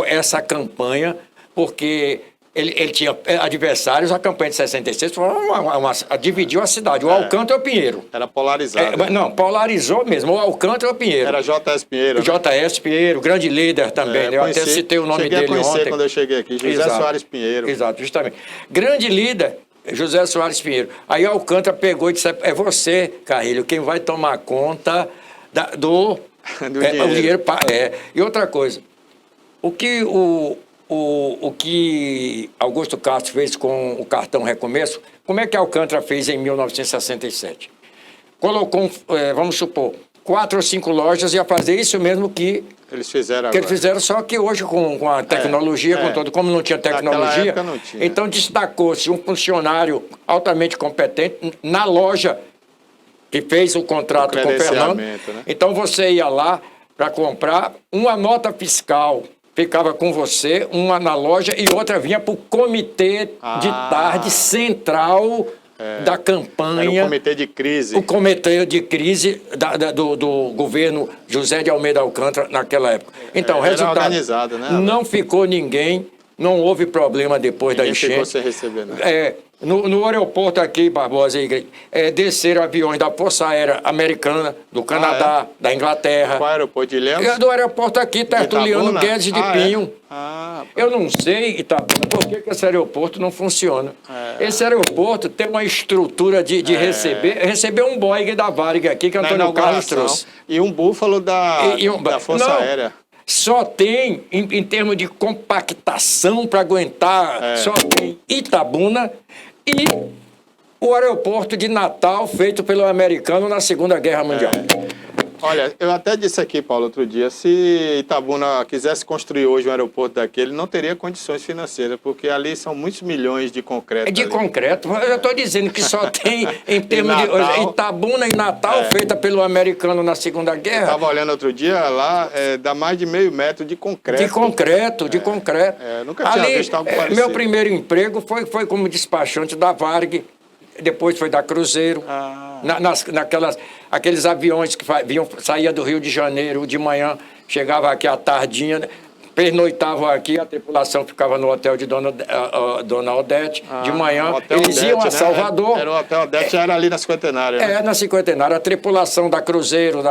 essa campanha, porque ele tinha adversários, a campanha de 66 dividiu a cidade. O Alcântara e o Pinheiro. Era polarizado. Não, polarizou mesmo. O Alcântara e o Pinheiro. Era J.S. Pinheiro. Né? J.S. Pinheiro, grande líder também. Eu até citei o nome dele ontem. Quando eu cheguei aqui, José Soares Pinheiro. Exato, justamente. Grande líder, José Soares Pinheiro. Aí Alcântara pegou e disse, é você, Carrilho, quem vai tomar conta do dinheiro. E outra coisa, o que Augusto Castro fez com o cartão Recomeço, como é que Alcântara fez em 1967? Colocou, vamos supor, 4 ou 5 lojas e ia fazer isso mesmo que eles fizeram agora. Eles fizeram, só que hoje com a tecnologia, com todo, como não tinha tecnologia, não tinha. Então destacou-se um funcionário altamente competente na loja que fez o contrato com o Fernando. Né? Então você ia lá para comprar uma nota fiscal. Ficava com você, uma na loja e outra vinha para o comitê de tarde central da campanha. Era o comitê de crise. O comitê de crise do governo José de Almeida Alcântara naquela época. Então, o resultado, organizado, né? não ficou ninguém não houve problema depois da Ninguém ficou enchente. sem receber nada. No aeroporto aqui, Barbosa, desceram aviões da Força Aérea Americana, do Canadá, da Inglaterra. Qual aeroporto de Ilhéus? Do aeroporto aqui, Tertuliano Guedes de Pinho. Eu não sei, Itabuna, por que esse aeroporto não funciona. Esse aeroporto tem uma estrutura de receber um Boeing da Varig aqui, que Antônio Carlos trouxe. E um Búfalo da Força Aérea. Só tem, em termos de compactação para aguentar, só tem Itabuna e o aeroporto de Natal, feito pelo americano na Segunda Guerra Mundial. Olha, eu até disse aqui, Paulo, outro dia, se Itabuna quisesse construir hoje um aeroporto daquele, não teria condições financeiras, porque ali são muitos milhões de concreto. De concreto. Eu estou dizendo que só tem, em termos de Itabuna e Natal, feita pelo americano na Segunda Guerra. Eu estava olhando outro dia, lá dá mais de meio metro de concreto. De concreto. Nunca tinha visto algo parecido. Meu primeiro emprego foi como despachante da Varig, depois foi da Cruzeiro. Aqueles aviões que saía do Rio de Janeiro de manhã, chegava aqui à tardinha, pernoitavam aqui, a tripulação ficava no hotel de Dona Odete. De manhã, eles iam a Salvador. Era o Hotel Odete, já era ali na Cinquentenária. Né? Na Cinquentenária, a tripulação da Cruzeiro,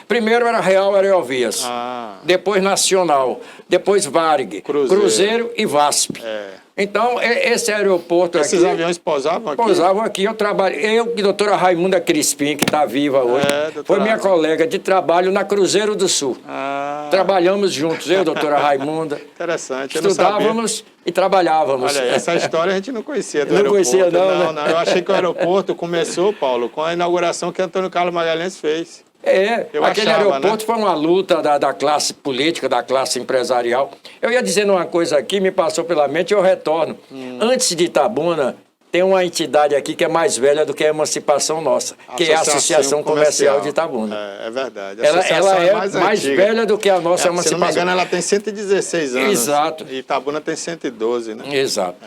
primeiro era Real Aerovias, depois Nacional, depois Varig, Cruzeiro e VASP. Então, esse aeroporto Esses aviões pousavam aqui? Pousavam aqui. Eu e a doutora Raimunda Crispim, que está viva hoje, foi minha colega de trabalho na Cruzeiro do Sul. Trabalhamos juntos, eu e a doutora Raimunda. Interessante, Estudávamos e trabalhávamos. Olha, essa história a gente não conhecia do aeroporto. Não conhecia, não. Não, eu achei que o aeroporto começou, Paulo, com a inauguração que Antônio Carlos Magalhães fez. Aquele aeroporto foi uma luta da classe política, da classe empresarial. Eu ia dizendo uma coisa aqui, me passou pela mente e eu retorno. Antes de Itabuna, tem uma entidade aqui que é mais velha do que a emancipação nossa, que é a Associação Comercial de Itabuna. É verdade. Ela é mais velha do que a nossa emancipação. Se não me engano, ela tem 116 anos. Exato. E Itabuna tem 112, né? Exato.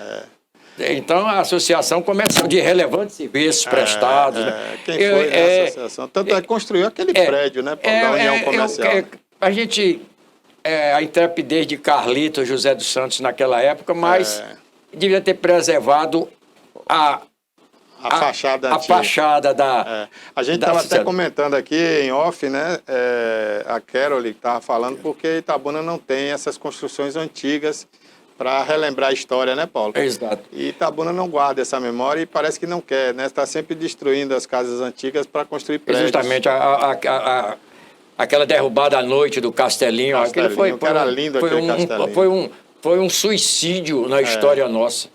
Então, a Associação Comercial de relevantes serviços prestados. Quem foi a associação? Tanto é que construiu aquele prédio, né? Da União Comercial. A gente... a intrepidez de Carlito José dos Santos naquela época, mas devia ter preservado a fachada antiga. Fachada da... A gente estava até comentando aqui em off, né? A Carol estava falando porque Itabuna não tem essas construções antigas para relembrar a história, né, Paulo? Exato. E Itabuna não guarda essa memória e parece que não quer, né? Está sempre destruindo as casas antigas para construir prédios. Justamente, aquela derrubada à noite do Castelinho. Era lindo aquele Castelinho. Foi um suicídio na história nossa.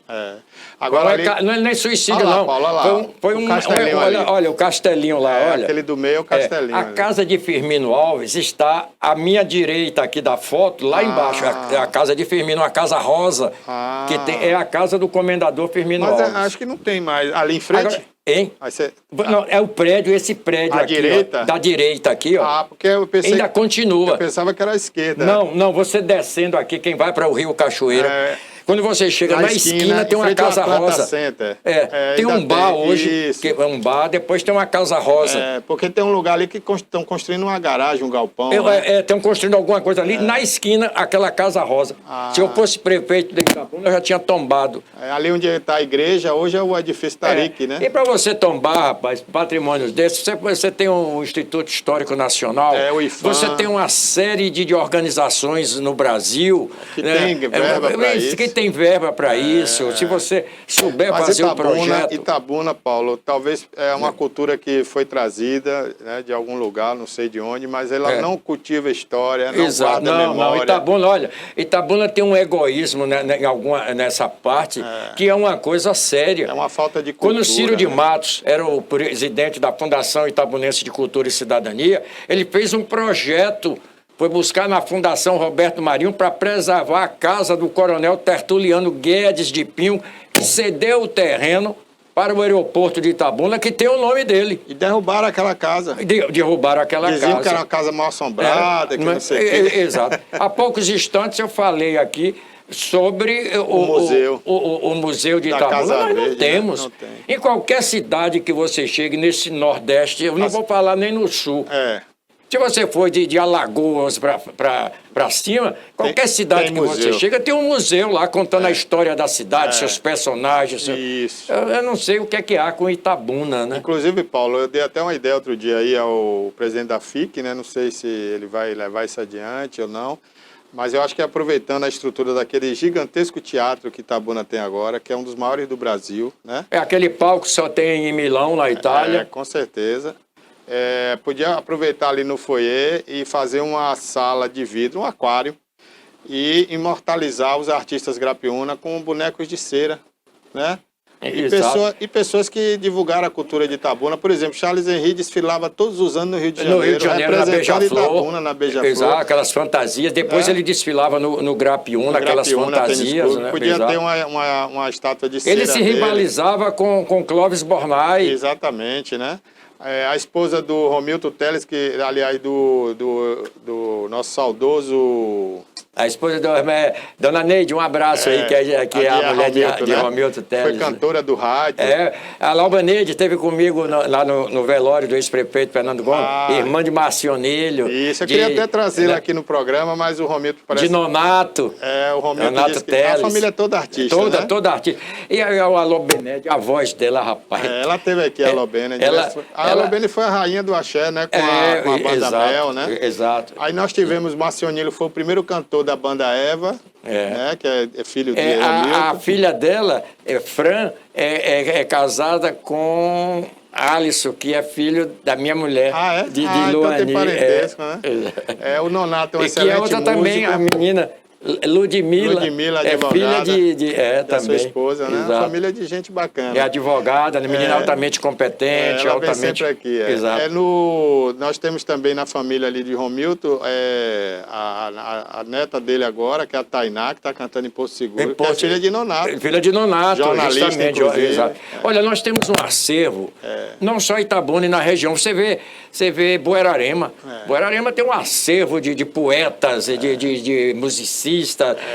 Agora não é nem suicídio, não. Paulo, olha lá. Olha o Castelinho lá, olha. Aquele do meio é o Castelinho. A casa de Firmino Alves está à minha direita aqui da foto, lá embaixo. A casa de Firmino, uma casa rosa, que é a casa do comendador Firmino Alves. Mas acho que não tem mais. Ali em frente? Agora, não, é o prédio, esse prédio aqui, direita? Da direita aqui, ó. Porque eu pensei... Ainda continua. Eu pensava que era a esquerda. Não, você descendo aqui, quem vai para o Rio Cachoeira... Quando você chega na esquina tem uma casa rosa. Tem um bar hoje, que é um bar, depois tem uma casa rosa. Porque tem um lugar ali que estão construindo uma garagem, um galpão. Estão construindo alguma coisa ali. Na esquina, aquela casa rosa. Se eu fosse prefeito de Itabuna, eu já tinha tombado. Ali onde está a igreja, hoje é o edifício Tarique, né? E para você tombar, rapaz, patrimônios desses, você tem um Instituto Histórico Nacional, o IFAM. Você tem uma série de organizações no Brasil. Que tem verba para isso. Que tem verba para isso. Se você souber fazer o projeto... Itabuna, Paulo, talvez é uma cultura que foi trazida, né, de algum lugar, não sei de onde, mas ela não cultiva história, não guarda memória. Itabuna, olha, Itabuna tem um egoísmo nessa parte que é uma coisa séria. É uma falta de cultura. Quando Ciro de Matos era o presidente da Fundação Itabunense de Cultura e Cidadania, ele fez um projeto... Foi buscar na Fundação Roberto Marinho para preservar a casa do coronel Tertuliano Guedes de Pinho, que cedeu o terreno para o aeroporto de Itabuna, que tem o nome dele. E derrubaram aquela casa. Derrubaram aquela casa. Diziam que era uma casa mal assombrada, que não sei o quê. Exato. Há poucos instantes eu falei aqui sobre o museu de Itabuna. Nós não temos. Não tem. Em qualquer cidade que você chegue nesse Nordeste, eu não vou falar nem no Sul. Se você for de Alagoas para cima, qualquer cidade que você chega, tem um museu lá contando a história da cidade, seus personagens. Isso. Eu não sei o que há com Itabuna, né? Inclusive, Paulo, eu dei até uma ideia outro dia aí ao presidente da FIC, né? Não sei se ele vai levar isso adiante ou não, mas eu acho que aproveitando a estrutura daquele gigantesco teatro que Itabuna tem agora, que é um dos maiores do Brasil, né? É aquele palco que só tem em Milão, na Itália. Com certeza. Podia aproveitar ali no foyer e fazer uma sala de vidro, um aquário, e imortalizar os artistas Grapiúna com bonecos de cera, né? E pessoas que divulgaram a cultura de Itabuna. Por exemplo, Charles Henry desfilava todos os anos no Rio de Janeiro, na Beija-Flor. Itabuna, na Beija-Flor. Exato, aquelas fantasias. Depois ele desfilava no Grapiúna, aquelas fantasias. Né? Podia ter uma estátua de cera Ele se rivalizava com Clóvis Bornai. Exatamente, né? A esposa do Romilton Teles, que, aliás, do nosso saudoso... A esposa Dona Neide, um abraço aí, que é a mulher de Romilton Teles. Foi cantora do rádio. A Laura Neide esteve comigo lá no velório do ex-prefeito Fernando Gomes, irmã de Marcionilho. Isso, eu queria até trazê-la aqui no programa, mas o Romilton parece... De Nonato. O Romilton disse que a família é toda artista, Toda artista. E a Alô Bened, a voz dela, rapaz. Ela teve aqui, a Alô Bened. A Alô Bened foi a rainha do axé, né? Com a banda Mel, né? Exato. Aí nós tivemos Marcionilho, foi o primeiro cantor da banda Eva, né, que é filho de a filha dela, Fran, é casada com Alisson, que é filho da minha mulher, de Luani. Então tem parentesco, né? O Nonato é um excelente músico. E que outra também, a menina... Ludmila é filha da também. sua esposa, né? Uma família de gente bacana. É advogada, menina altamente competente. Ela vem sempre aqui. Exato. Nós temos também na família ali de Romilton, a neta dele agora, que é a Tainá, que está cantando em Porto Seguro, que é filha de Nonato. Filha de Nonato, jornalista, justamente. Exato. Olha, nós temos um acervo, não só Itabuna e na região. Você vê Buerarema. Buerarema tem um acervo de poetas, de musicistas.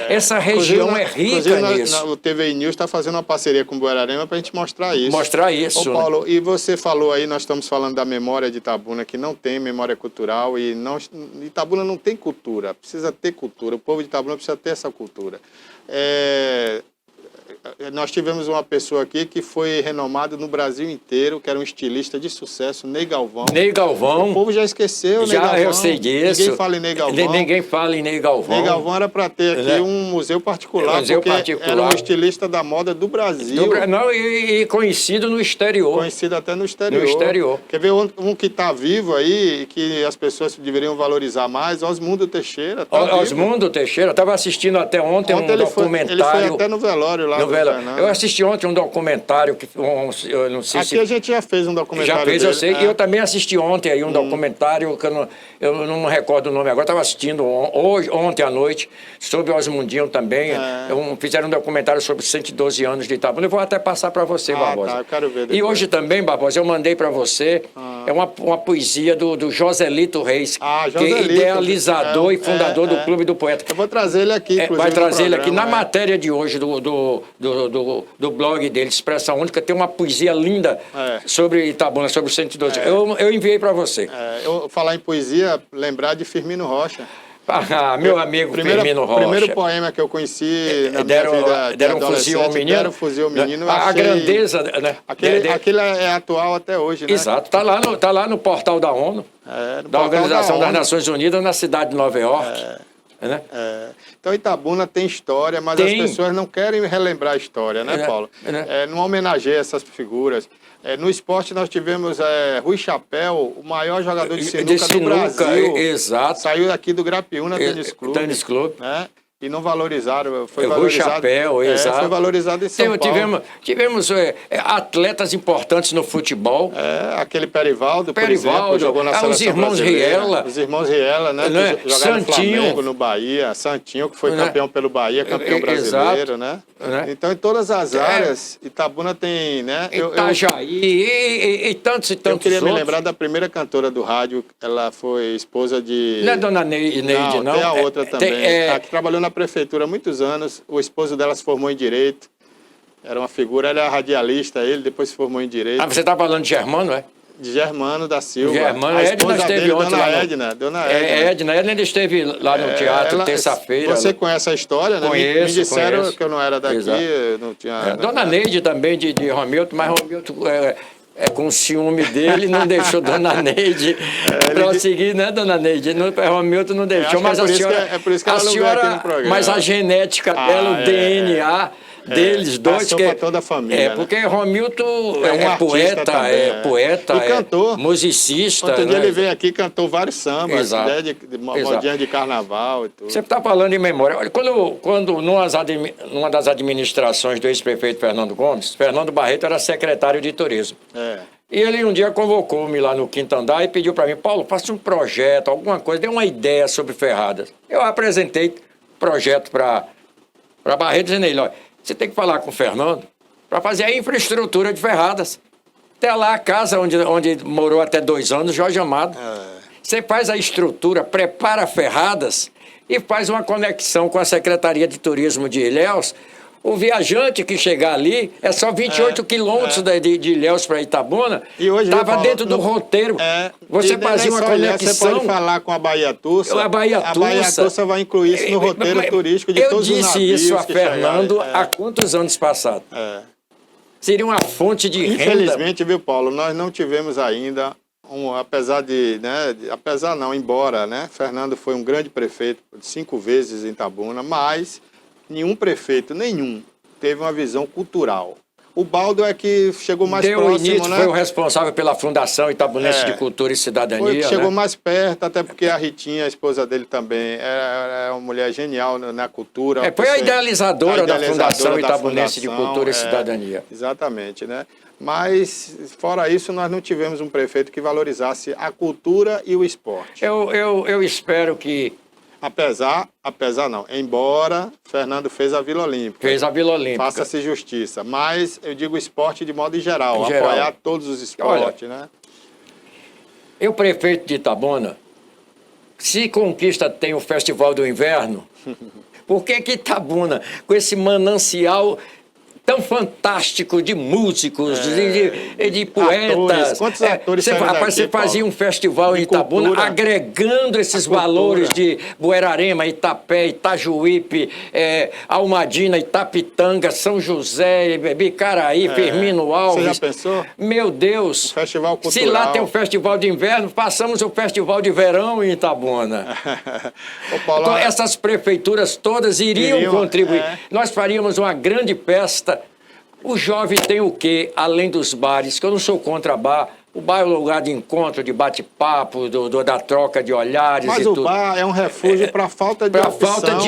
Essa região é rica nisso. O TV News está fazendo uma parceria com o Buerarema para a gente mostrar isso. Mostrar isso. Ô, Paulo, e você falou aí, nós estamos falando da memória de Itabuna, que não tem memória cultural e Itabuna não tem cultura, precisa ter cultura. O povo de Itabuna precisa ter essa cultura. Nós tivemos uma pessoa aqui que foi renomado no Brasil inteiro, que era um estilista de sucesso, Ney Galvão. Ney Galvão. O povo já esqueceu, Ney Galvão. Eu sei disso. Ninguém fala em Ney Galvão. Ninguém fala em Ney Galvão. Ney Galvão era para ter aqui um museu particular, era um estilista da moda do Brasil. E conhecido no exterior. Conhecido até no exterior. Quer ver um que está vivo aí, que as pessoas deveriam valorizar mais? Osmundo Teixeira. Osmundo Teixeira, eu estava assistindo até ontem um documentário. Ele foi até no velório lá. Eu assisti ontem um documentário que eu não sei Aqui a gente já fez um documentário. Já fez, eu sei. E eu também assisti ontem aí um documentário que eu não me recordo o nome agora. Estava assistindo ontem à noite sobre Osmundinho também. Fizeram um documentário sobre 112 anos de Itabuna. Eu vou até passar para você, Barbosa. Eu quero ver depois. E hoje também, Barbosa, eu mandei para você uma poesia do Joselito Reis, que é idealizador e fundador do Clube do Poeta. Eu vou trazer ele aqui, vai trazer ele aqui. Na matéria de hoje do blog dele, Expressão Única, tem uma poesia linda sobre Itabuna, sobre o 112. Eu enviei para você. Eu falar em poesia, lembrar de Firmino Rocha. Meu amigo Firmino Rocha. O primeiro poema que eu conheci na minha vida deram um fuzil ao menino. Deram um fuzil ao menino. A grandeza, né? Aquilo é atual até hoje, né? Exato. Tá lá no portal da ONU, da Organização das Nações Unidas, na cidade de Nova York. Né? Então Itabuna tem história, mas as pessoas não querem relembrar a história, né, Paulo? Não homenageia essas figuras. No esporte nós tivemos Rui Chapéu, o maior jogador de sinuca do Brasil. Exato. Saiu aqui do Grapiúna Tênis Clube. Né? E não valorizaram. Foi valorizado. Chapéu, exato. Foi valorizado em São Paulo. Tivemos atletas importantes no futebol. Aquele Perivaldo, por exemplo, jogou na seleção os irmãos Riela. Os irmãos Riela, né? Que jogaram no Flamengo, no Bahia. Santinho, que foi campeão pelo Bahia, campeão brasileiro, né? Então, em todas as áreas, Itabuna tem, né? Itajaí e tantos outros. Eu queria me lembrar da primeira cantora do rádio. Ela foi esposa de... Não é Dona Neide, não? Tem a outra também. Que trabalhou na prefeitura há muitos anos, o esposo dela se formou em Direito, era uma figura, ele era radialista, ele depois se formou em Direito. Você está falando de Germano, é? De Germano da Silva. Germano, a Edna esposa esteve dele, ontem Dona lá no... Edna. Dona Edna ainda esteve lá no teatro terça-feira. Você conhece a história, né? Conheço, me disseram conheço. que eu não era daqui, Exato. não tinha... Dona Neide também, de Romilton, mas Romilton, com o ciúme dele, não deixou Dona Neide prosseguir, né, Dona Neide? Romilton não deixou, mas a senhora... É por isso que ela não veio aqui no programa. Mas a genética dela, o DNA... deles dois, passou para toda a família, porque Romilton é um poeta, também, poeta, e cantor, musicista. Outro dia né? ele veio aqui e cantou vários sambas, Exato. Né, de modinhas de carnaval e tudo. Você está falando em memória. Olha, quando numa das administrações do ex-prefeito Fernando Gomes, Fernando Barreto era secretário de turismo. E ele um dia convocou-me lá no quinto andar e pediu para mim: Paulo, faça um projeto, alguma coisa, dê uma ideia sobre Ferradas. Eu apresentei projeto para Barreto, dizendo a ele: olha, você tem que falar com o Fernando para fazer a infraestrutura de Ferradas. Até lá a casa onde morou até 2 anos, Jorge Amado. Você faz a estrutura, prepara Ferradas e faz uma conexão com a Secretaria de Turismo de Ilhéus. O viajante que chegar ali, é só 28 quilômetros de Ilhéus para Itabuna, estava dentro do roteiro. Você fazia uma conexão. Você pode falar com a Bahia Tursa. A Bahia Tursa vai incluir isso no roteiro turístico de todos os navios. Eu disse isso a Fernando há quantos anos passados? Seria uma fonte de renda. Infelizmente, viu, Paulo, nós não tivemos ainda, embora, né, Fernando foi um grande prefeito 5 vezes em Itabuna, mas nenhum prefeito, teve uma visão cultural. O Baldo é que chegou mais próximo, início, né? Foi o responsável pela Fundação Itabunense de Cultura e Cidadania. Foi que chegou né? mais perto, até porque a Ritinha, a esposa dele também, é uma mulher genial na cultura. Foi a idealizadora da Fundação Itabunense de Cultura e Cidadania. Exatamente, né? Mas, fora isso, nós não tivemos um prefeito que valorizasse a cultura e o esporte. Eu espero que... Embora Fernando fez a Vila Olímpica. Fez a Vila Olímpica. Faça-se justiça. Mas eu digo esporte de modo geral, apoiar todos os esportes, né? Eu, prefeito de Itabuna, se Conquista tem o Festival do Inverno, por que Itabuna, com esse manancial tão fantástico de músicos, de poetas. Quantos atores você fazia um festival em Itabuna agregando esses valores de Buerarema, Itapé, Itajuípe, Almadina, Itapitanga, São José, Bicaraí, Firmino Alves. Você já pensou? Meu Deus! Festival cultural. Se lá tem o festival de inverno, façamos o festival de verão em Itabuna. Então, essas prefeituras todas iriam contribuir. Nós faríamos uma grande festa. O jovem tem o quê? Além dos bares, que eu não sou contra bar. O bar é um lugar de encontro, de bate-papo, da troca de olhares. Mas o bar é um refúgio para a falta de opção.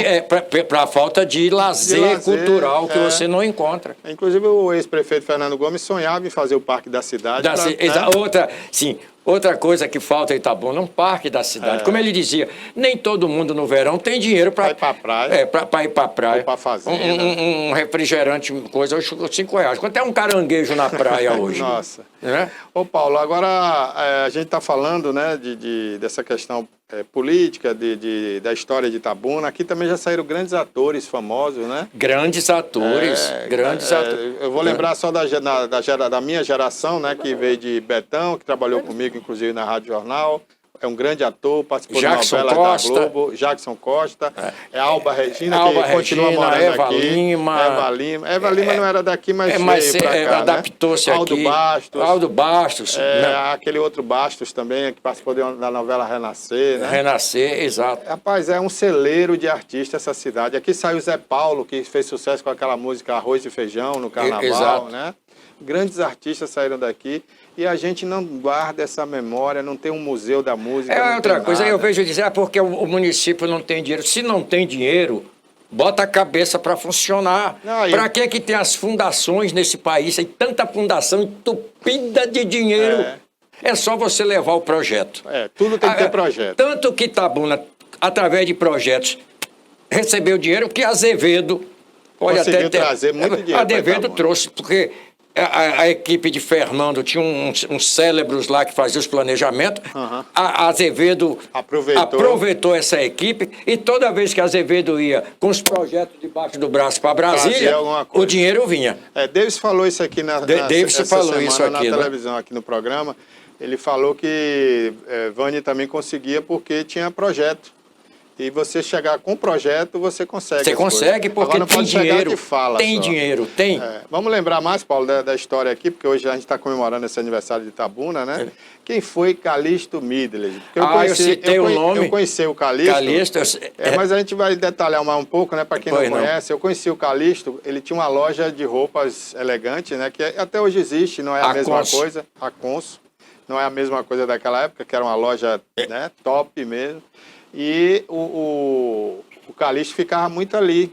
Para a falta de lazer cultural que você não encontra. Inclusive o ex-prefeito Fernando Gomes sonhava em fazer o Parque da Cidade. Outra coisa que falta em Itabuna, um parque da cidade. Como ele dizia, nem todo mundo no verão tem dinheiro para ir para a praia. Para ir para a praia. Ou para fazenda. Um refrigerante, coisa, hoje R$5. Quanto é um caranguejo na praia hoje? Nossa. Ô Paulo, agora a gente está falando, né, dessa questão política, da história de Itabuna. Aqui também já saíram grandes atores famosos, né? Grandes atores. Eu vou lembrar só da minha geração, né, que veio de Betão, que trabalhou comigo, inclusive, na Rádio Jornal. É um grande ator, participou de novelas da Globo. Jackson Costa. Alba Regina, que continua morando Eva aqui. Lima. Eva Lima não era daqui, mas veio pra cá, adaptou-se aqui. Aldo Bastos. Aquele outro Bastos também, que participou da novela Renascer, né? Renascer, exato. Rapaz, é um celeiro de artistas essa cidade. Aqui saiu o Zé Paulo, que fez sucesso com aquela música Arroz e Feijão no Carnaval, né? Grandes artistas saíram daqui. E a gente não guarda essa memória, não tem um museu da música. Outra coisa, eu vejo dizer, porque o município não tem dinheiro. Se não tem dinheiro, bota a cabeça para funcionar. Para que tem as fundações nesse país? Tem tanta fundação entupida de dinheiro. É só você levar o projeto. Tudo tem que ter projeto. Tanto que Itabuna, através de projetos, recebeu dinheiro, que Azevedo... Conseguiu trazer muito dinheiro. Azevedo trouxe, porque... A equipe de Fernando tinha uns cérebros lá que faziam os planejamentos. A Azevedo aproveitou essa equipe e toda vez que a Azevedo ia com os projetos debaixo do braço para Brasília, o dinheiro vinha. Davis falou isso aqui na televisão, aqui no programa. ele falou que Vânia também conseguia porque tinha projeto. E você chegar com projeto, você consegue. Você consegue porque não tem pode chegar dinheiro. que fala tem só. dinheiro, tem. Vamos lembrar mais, Paulo, da história aqui, porque hoje a gente está comemorando esse aniversário de Itabuna, né? Quem foi Calixto Midley? Eu citei o nome. Eu conheci o Calixto. Mas a gente vai detalhar mais um pouco, né? Para quem não conhece. Eu conheci o Calixto, ele tinha uma loja de roupas elegantes, né? Que até hoje existe, não é a mesma coisa. A Conso. Não é a mesma coisa daquela época, que era uma loja né, top mesmo. E o Calixto ficava muito ali,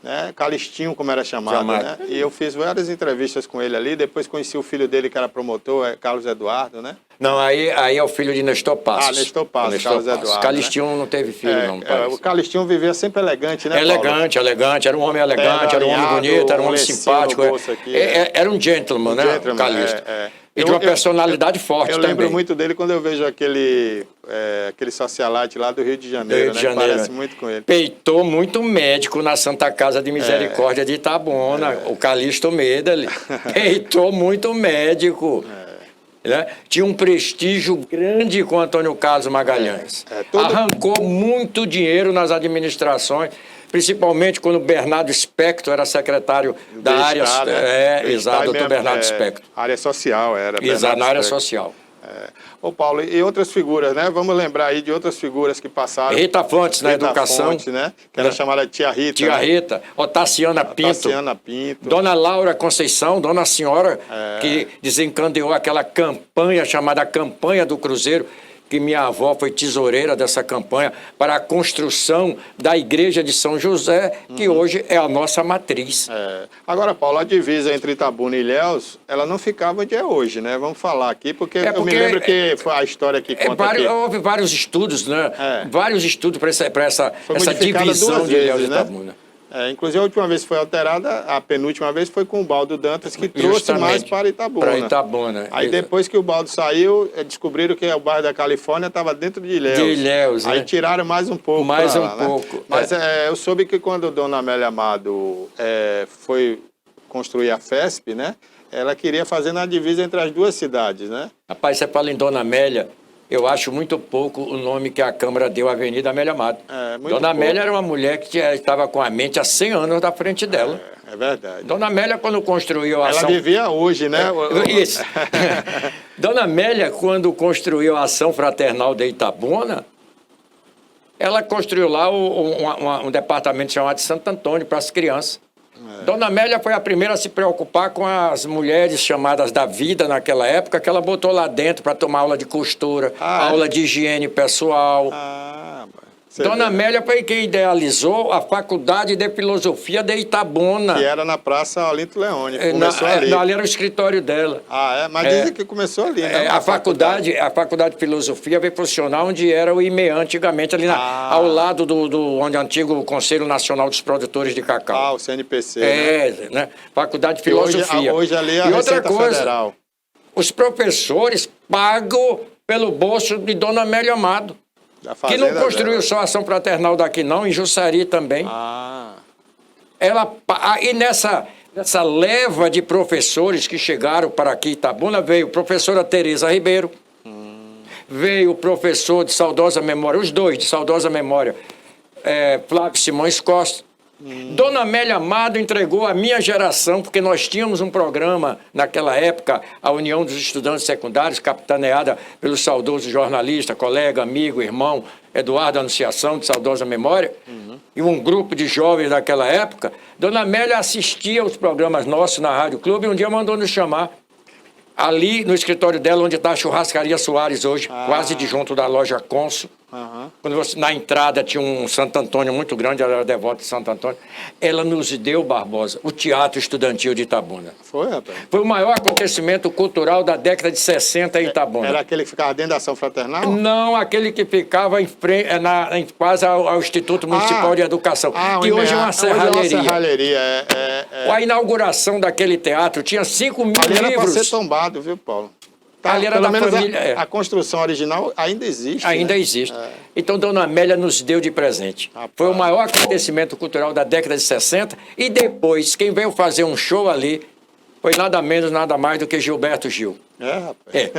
né? Calixtinho, como era chamado, né? E eu fiz várias entrevistas com ele ali, depois conheci o filho dele, que era promotor, Carlos Eduardo, né? Não, aí é o filho de Nestor Passos. Nestor Passos, Carlos Eduardo. Calixtinho não teve filho, não, pai. O Calixtinho vivia sempre elegante, né, Paulo? Elegante, era um homem elegante, era um homem bonito, era um homem simpático. Era um gentleman, né, o Calixto. E de uma personalidade forte também. Eu lembro muito dele quando eu vejo aquele socialite lá do Rio de Janeiro, né? Parece muito com ele. Peitou muito médico na Santa Casa de Misericórdia de Itabuna, o Calixto Midley. Peitou muito médico. Né? Tinha um prestígio grande com Antônio Carlos Magalhães. Arrancou muito dinheiro nas administrações, principalmente quando Bernardo Spector era secretário da área... exato, doutor Bernardo Spector. Área social, era. Exato, na área social. Ô Paulo, e outras figuras, né? Vamos lembrar aí de outras figuras que passaram. Rita Fontes, na educação. Fontes, né? Que era chamada Tia Rita. Tia Rita. Otaciana Pinto. Dona Laura Conceição, Dona Senhora, que desencadeou aquela campanha chamada Campanha do Cruzeiro, que minha avó foi tesoureira dessa campanha para a construção da igreja de São José, que hoje é a nossa matriz. Agora, Paulo, a divisa entre Itabuna e Ilhéus, ela não ficava de hoje, né? Vamos falar aqui, porque eu me lembro que foi a história que conta aqui. Houve vários estudos, né? Vários estudos para essa divisão de Ilhéus e Itabuna. Inclusive, a última vez que foi alterada, a penúltima vez foi com o Baldo Dantas, que trouxe mais para Itabuna. Para Itabuna. Aí depois que o Baldo saiu, descobriram que o bairro da Califórnia estava dentro de Ilhéus. De Ilhéus, Aí tiraram mais um pouco. Mais um pouco. Mas eu soube que quando Dona Amélia Amado foi construir a FESP, né? Ela queria fazer na divisa entre as duas cidades, né? Rapaz, você fala em Dona Amélia... Eu acho muito pouco o nome que a Câmara deu à Avenida Amélia Amado. Dona Amélia era uma mulher que estava com a mente há 100 anos da frente dela. É verdade. Dona Amélia, quando construiu a ação... Ela vivia hoje, né? Isso. Dona Amélia, quando construiu a Ação Fraternal de Itabuna, ela construiu lá um departamento chamado de Santo Antônio para as crianças. Dona Amélia foi a primeira a se preocupar com as mulheres chamadas da vida naquela época, que ela botou lá dentro para tomar aula de costura, aula de higiene pessoal. Dona Amélia foi quem idealizou a Faculdade de Filosofia de Itabuna. Que era na Praça Olinto Leone. Começou ali. Ali era o escritório dela. Mas dizem que começou ali, né? A Faculdade de Filosofia veio funcionar onde era o IMEA antigamente, ali ao lado onde é o antigo Conselho Nacional dos Produtores de Cacau. O CNPC, né? Faculdade de Filosofia. Hoje ali é a Receita Federal. Os professores pagam pelo bolso de Dona Amélia Amado. Que não construiu só a Ação Fraternal daqui, não, em Jussari também. E nessa leva de professores que chegaram para aqui, Itabuna, veio a professora Tereza Ribeiro, veio o professor de saudosa memória, os dois de saudosa memória, Flávio Simões Costa. Dona Amélia Amado entregou a minha geração, porque nós tínhamos um programa naquela época, a União dos Estudantes Secundários, capitaneada pelo saudoso jornalista, colega, amigo, irmão, Eduardo Anunciação, de saudosa memória, e um grupo de jovens daquela época. Dona Amélia assistia aos programas nossos na Rádio Clube e um dia mandou nos chamar. Ali no escritório dela, onde está a Churrascaria Soares hoje, quase de junto da loja Consul. Quando na entrada tinha um Santo Antônio muito grande, ela era devota de Santo Antônio. Ela nos deu, Barbosa, o Teatro Estudantil de Itabuna. Foi, rapaz? Foi o maior acontecimento cultural da década de 60 em Itabuna. Era aquele que ficava dentro da Ação Fraternal? Não, aquele que ficava quase ao Instituto Municipal de Educação, que hoje é uma serralheria. Hoje é uma serralheria, A inauguração daquele teatro tinha 5 mil livros. Ali era para ser tombado, viu, Paulo? Ali era pelo menos família, a construção original ainda existe. Ainda existe. Então, Dona Amélia nos deu de presente. Foi o maior acontecimento cultural da década de 60. E depois, quem veio fazer um show ali foi nada menos, nada mais do que Gilberto Gil. É, rapaz. É.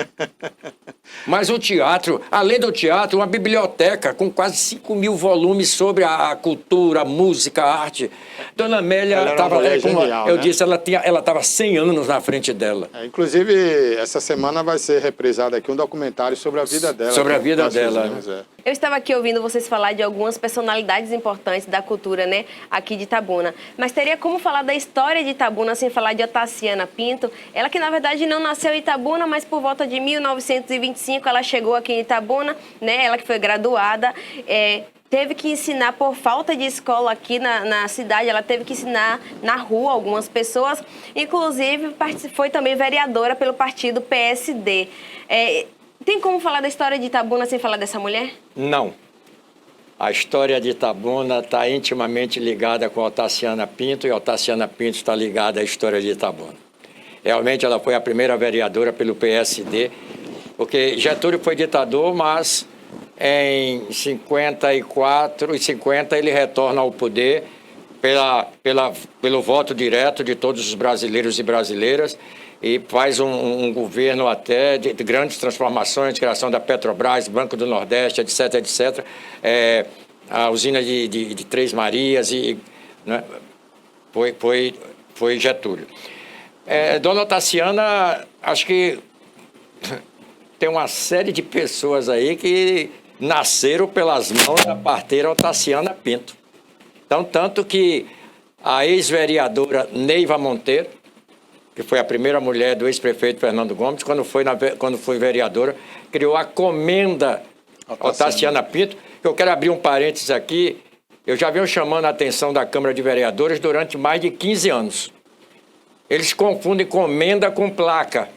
Mas o teatro, além do teatro, uma biblioteca com quase 5 mil volumes sobre a cultura, a música, a arte. Dona Amélia Ela era uma estava, mulher genial, eu né? disse, ela estava 100 anos na frente dela. Inclusive, essa semana vai ser reprisado aqui um documentário sobre a vida dela. Sobre a que vida nós dela, fizemos, Eu estava aqui ouvindo vocês falar de algumas personalidades importantes da cultura, né, aqui de Itabuna. Mas teria como falar da história de Itabuna sem falar de Otaciana Pinto? Ela que, na verdade, não nasceu em Itabuna, mas por volta de 1925 ela chegou aqui em Itabuna, né? Ela que foi graduada, teve que ensinar por falta de escola aqui na cidade, ela teve que ensinar na rua algumas pessoas, inclusive foi também vereadora pelo partido PSD. Tem como falar da história de Itabuna sem falar dessa mulher? Não. A história de Itabuna está intimamente ligada com a Otaciana Pinto e a Otaciana Pinto está ligada à história de Itabuna. Realmente ela foi a primeira vereadora pelo PSD, porque Getúlio foi ditador, mas em 54 e 50 ele retorna ao poder pelo voto direto de todos os brasileiros e brasileiras e faz um governo até de grandes transformações, criação da Petrobras, Banco do Nordeste, etc, etc. A usina de Três Marias, né, foi Getúlio. Dona Otaciana, acho que tem uma série de pessoas aí que nasceram pelas mãos da parteira Otaciana Pinto. Então, tanto que a ex-vereadora Neiva Monteiro, que foi a primeira mulher do ex-prefeito Fernando Gomes, quando foi vereadora, criou a Comenda Otaciana Pinto. Eu quero abrir um parênteses aqui. Eu já venho chamando a atenção da Câmara de Vereadores durante mais de 15 anos. Eles confundem comenda com placa.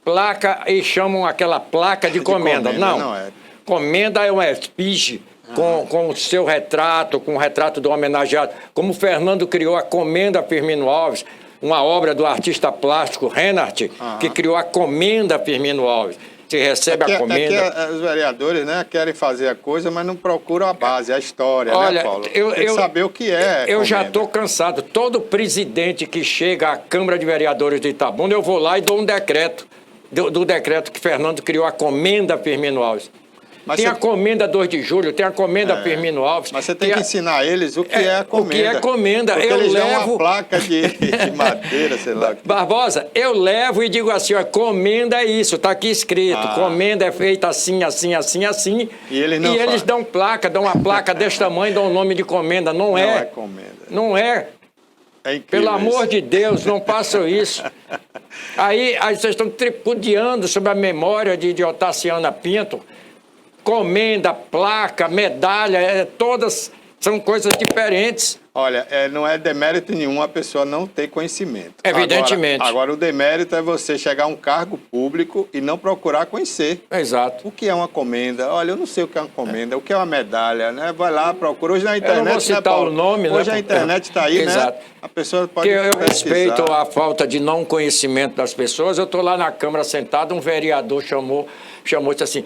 Placa e chamam aquela placa de comenda. Não é. Comenda é uma efígie com o seu retrato, com o retrato do homenageado. Como o Fernando criou a Comenda Firmino Alves, uma obra do artista plástico Reinhardt, que criou a Comenda Firmino Alves. Você recebe a comenda. Os vereadores, né, querem fazer a coisa, mas não procuram a base, a história, olha, né, Paulo? Tem que saber o que é. Eu já estou cansado. Todo presidente que chega à Câmara de Vereadores de Itabuna, eu vou lá e dou um decreto. Do decreto que Fernando criou, a Comenda Firmino Alves. Mas tem a Comenda 2 de Julho, tem a Comenda Firmino Alves. Mas você tem que ensinar eles o que é a comenda. O que é comenda. Porque eles dão uma placa de madeira, sei lá. Barbosa, eu levo e digo assim, ó, comenda é isso, está aqui escrito. Comenda é feita assim, assim, assim, assim. E eles não eles dão uma placa desse tamanho, dão o nome de comenda. Não é comenda. Não é. Pelo amor de Deus, não façam isso. Aí vocês estão tripudiando sobre a memória de Otaciana Pinto. Comenda, placa, medalha, todas são coisas diferentes. Olha, não é demérito nenhum a pessoa não ter conhecimento. Evidentemente. Agora, o demérito é você chegar a um cargo público e não procurar conhecer. Exato. O que é uma comenda? Olha, eu não sei o que é uma comenda, o que é uma medalha, né? Vai lá, procura. Hoje na internet, eu não vou citar o nome, hoje a internet está aí, Exato. né? A pessoa pode eu pesquisar. respeito a falta de não conhecimento das pessoas. Eu estou lá na Câmara sentado, um vereador chamou e disse assim,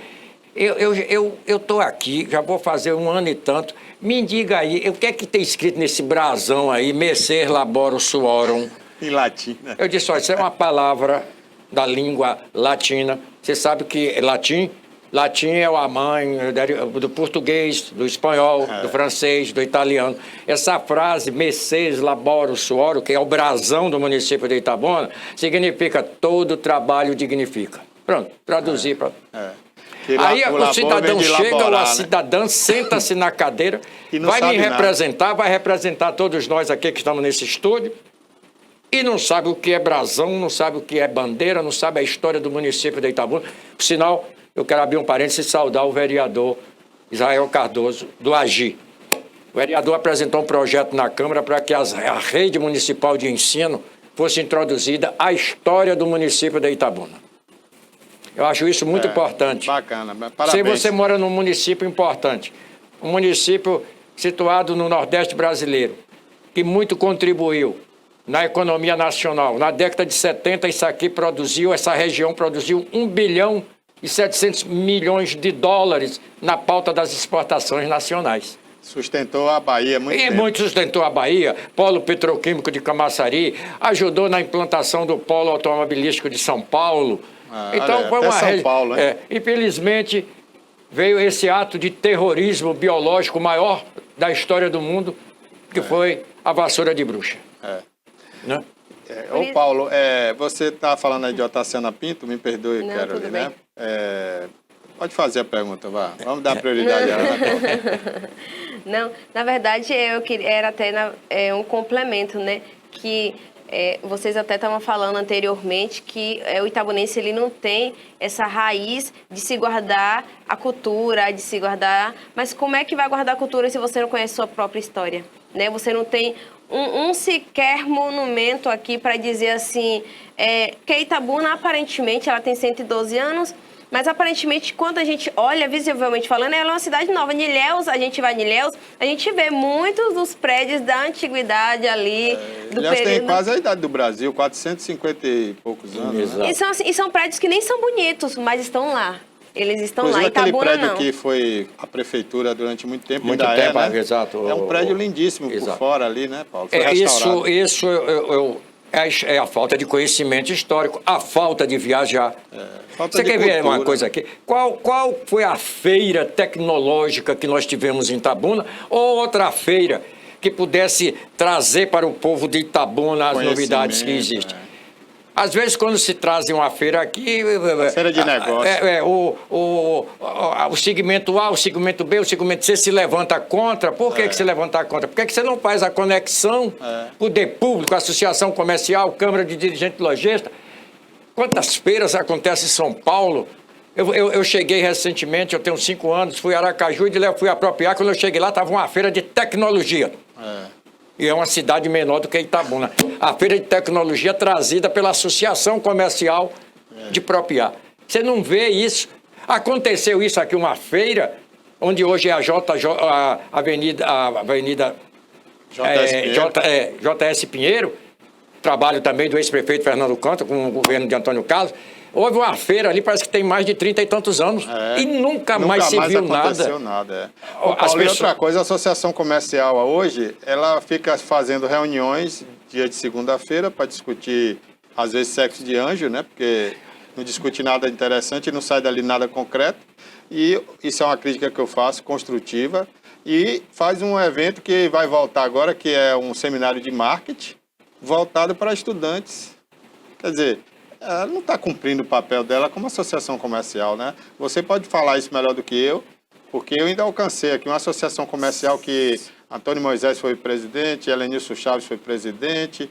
eu estou aqui, já vou fazer 1 ano e tanto. Me diga aí, o que é que tem escrito nesse brasão aí, Messer Laboro Suorum? Em latim, né? Eu disse, olha, isso é uma palavra da língua latina. Você sabe que latim é a mãe do português, do espanhol, do francês, do italiano. Essa frase, Messer Laboro Suorum, que é o brasão do município de Itabuna, significa todo trabalho dignifica. Pronto, traduzir para... Aí o cidadão chega, ou a cidadã senta-se na cadeira, vai me representar, vai representar todos nós aqui que estamos nesse estúdio, e não sabe o que é brasão, não sabe o que é bandeira, não sabe a história do município de Itabuna. Por sinal, eu quero abrir um parênteses e saudar o vereador Israel Cardoso, do AGI. O vereador apresentou um projeto na Câmara para que a rede municipal de ensino fosse introduzida a história do município de Itabuna. Eu acho isso muito importante. Bacana, parabéns. Se você mora num município importante, um município situado no Nordeste brasileiro, que muito contribuiu na economia nacional. Na década de 70, essa região produziu 1 bilhão e 700 milhões de dólares na pauta das exportações nacionais. Sustentou a Bahia muito tempo. Muito sustentou a Bahia, polo petroquímico de Camaçari, ajudou na implantação do polo automobilístico de São Paulo, Então, foi uma São Paulo, hein? Infelizmente, veio esse ato de terrorismo biológico maior da história do mundo, que foi a vassoura de bruxa. Né? Ô, Paulo, você está falando aí de Otaciana Pinto, me perdoe, Não, Carolina, tudo né? Pode fazer a pergunta, vá. Vamos dar prioridade a ela. Não, na verdade, eu queria, era até um complemento, né? Que vocês até estavam falando anteriormente que o itabunense ele não tem essa raiz de se guardar a cultura, de se guardar... Mas como é que vai guardar a cultura se você não conhece sua própria história? Né? Você não tem um sequer monumento aqui para dizer assim... que Itabuna, aparentemente, ela tem 112 anos... Mas, aparentemente, quando a gente olha, visivelmente falando, ela é uma cidade nova. Nilhéus, a gente vai em Nilhéus, a gente vê muitos dos prédios da antiguidade ali, do Nilhéus período... tem quase a idade do Brasil, 450 e poucos anos. Né? E são prédios que nem são bonitos, mas estão lá. Eles estão Inclusive, lá. aquele Itabuna, prédio não. que foi a prefeitura durante muito tempo, Muito ainda tempo, né? exato. É um prédio lindíssimo exato. por fora ali, né, Paulo? Foi restaurado. Isso é a falta de conhecimento histórico, a falta de viajar. Você quer ver uma coisa aqui? Qual foi a feira tecnológica que nós tivemos em Itabuna ou outra feira que pudesse trazer para o povo de Itabuna as novidades que existem? Às vezes, quando se traz uma feira aqui... Feira de negócio. O segmento A, o segmento B, o segmento C se levanta contra. Por que se levanta contra? Por que você não faz a conexão? Poder público, associação comercial, Câmara de Dirigente Lojista. Quantas feiras acontecem em São Paulo? Eu cheguei recentemente, eu tenho 5 anos, fui a Aracaju e de lá fui apropriar. Quando eu cheguei lá, estava uma feira de tecnologia. E é uma cidade menor do que Itabuna. A feira de tecnologia trazida pela Associação Comercial de Propriá. Você não vê isso. Aconteceu isso aqui, uma feira, onde hoje é a Avenida JS Pinheiro, trabalho também do ex-prefeito Fernando Canto, com o governo de Antônio Carlos. Houve uma feira ali, parece que tem mais de 30 e tantos anos. E nunca mais se viu aconteceu nada. Paulo, e outra coisa, a Associação Comercial hoje, ela fica fazendo reuniões dia de segunda-feira para discutir, às vezes, sexo de anjo, né? Porque não discute nada interessante e não sai dali nada concreto. E isso é uma crítica que eu faço, construtiva. E faz um evento que vai voltar agora, que é um seminário de marketing, voltado para estudantes. Quer dizer... ela não está cumprindo o papel dela como associação comercial, né? Você pode falar isso melhor do que eu, porque eu ainda alcancei aqui uma associação comercial que Antônio Moisés foi presidente, Helenilson Chaves foi presidente,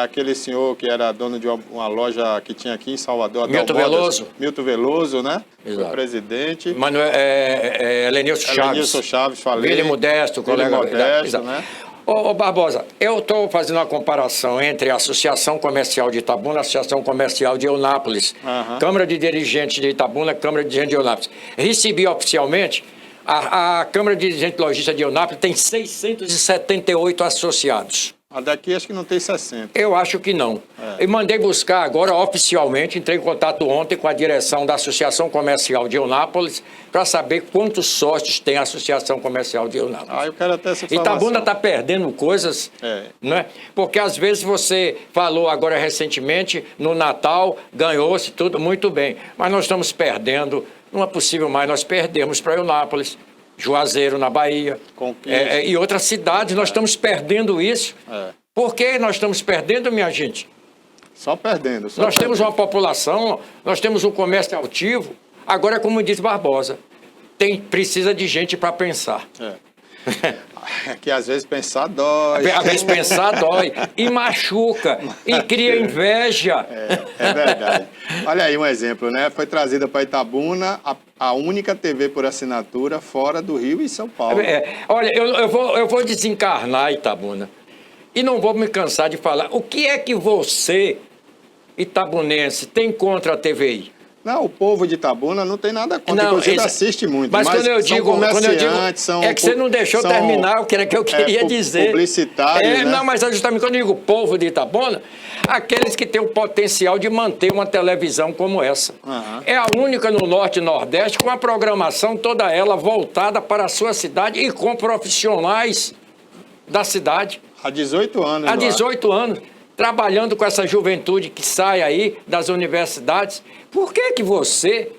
aquele senhor que era dono de uma loja que tinha aqui em Salvador, Milton Veloso. Milton Veloso, né? Exato. Foi presidente. Helenilson Chaves, falei. William Modesto, colega. Modesto, né? Ô Barbosa, eu estou fazendo uma comparação entre a Associação Comercial de Itabuna e a Associação Comercial de Eunápolis. Câmara de Dirigentes de Itabuna, Câmara de Dirigentes de Eunápolis. Recebi oficialmente, a Câmara de Dirigentes Lojistas de Eunápolis tem 678 associados. A daqui acho que não tem 60. Eu acho que não. E mandei buscar agora oficialmente, entrei em contato ontem com a direção da Associação Comercial de Eunápolis para saber quantos sócios tem a Associação Comercial de Eunápolis. Eu quero até essa informação. Itabuna está perdendo coisas, né? Porque às vezes você falou agora recentemente, no Natal, ganhou-se tudo muito bem, mas nós estamos perdendo, não é possível mais, nós perdemos para Eunápolis. Juazeiro, na Bahia, e outras cidades, nós estamos perdendo isso. Por que nós estamos perdendo, minha gente? Só perdendo. Nós temos uma população, nós temos um comércio altivo. Agora, como diz Barbosa, precisa de gente para pensar. Que às vezes pensar dói. Às vezes pensar dói. E machuca. E cria inveja. É verdade. Olha aí um exemplo, né? Foi trazida para Itabuna a única TV por assinatura fora do Rio e São Paulo. Olha, eu vou desencarnar Itabuna. E não vou me cansar de falar. O que é que você, itabunense, tem contra a TVI? Não, o povo de Itabuna não tem nada contra, inclusive assiste muito. Mas quando eu digo, é que você não deixou terminar o que eu queria dizer. Publicitário, né? Não, mas justamente quando eu digo povo de Itabuna, aqueles que têm o potencial de manter uma televisão como essa. É a única no Norte e Nordeste com a programação toda ela voltada para a sua cidade e com profissionais da cidade. Há 18 anos. Há 18 anos. trabalhando com essa juventude que sai aí das universidades. Por que você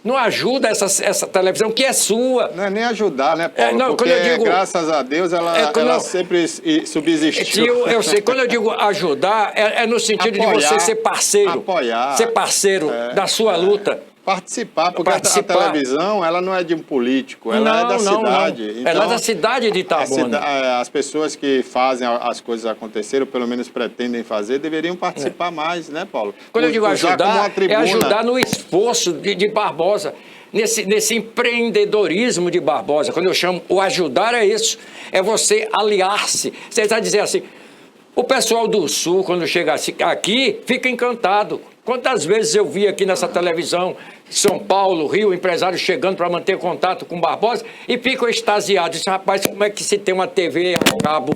não ajuda essa televisão que é sua? Não é nem ajudar, né, Paulo? Não, porque, quando eu digo, graças a Deus, ela sempre subsistiu. Eu sei, quando eu digo ajudar, é no sentido de você ser parceiro. Apoiar. Ser parceiro da sua luta. Participar, porque a televisão, ela não é de um político, ela é da cidade. Não. Então, ela é da cidade de Itabuna. As pessoas que fazem as coisas acontecerem, ou pelo menos pretendem fazer, deveriam participar mais, né, Paulo? Quando eu digo ajudar, é ajudar no esforço de Barbosa, nesse empreendedorismo de Barbosa. Quando eu chamo o ajudar é isso, é você aliar-se. Você está dizendo assim, o pessoal do Sul, quando chega aqui, fica encantado. Quantas vezes eu vi aqui nessa televisão, São Paulo, Rio, empresários chegando para manter contato com Barbosa e ficam extasiados. Dizem, rapaz, como é que se tem uma TV a cabo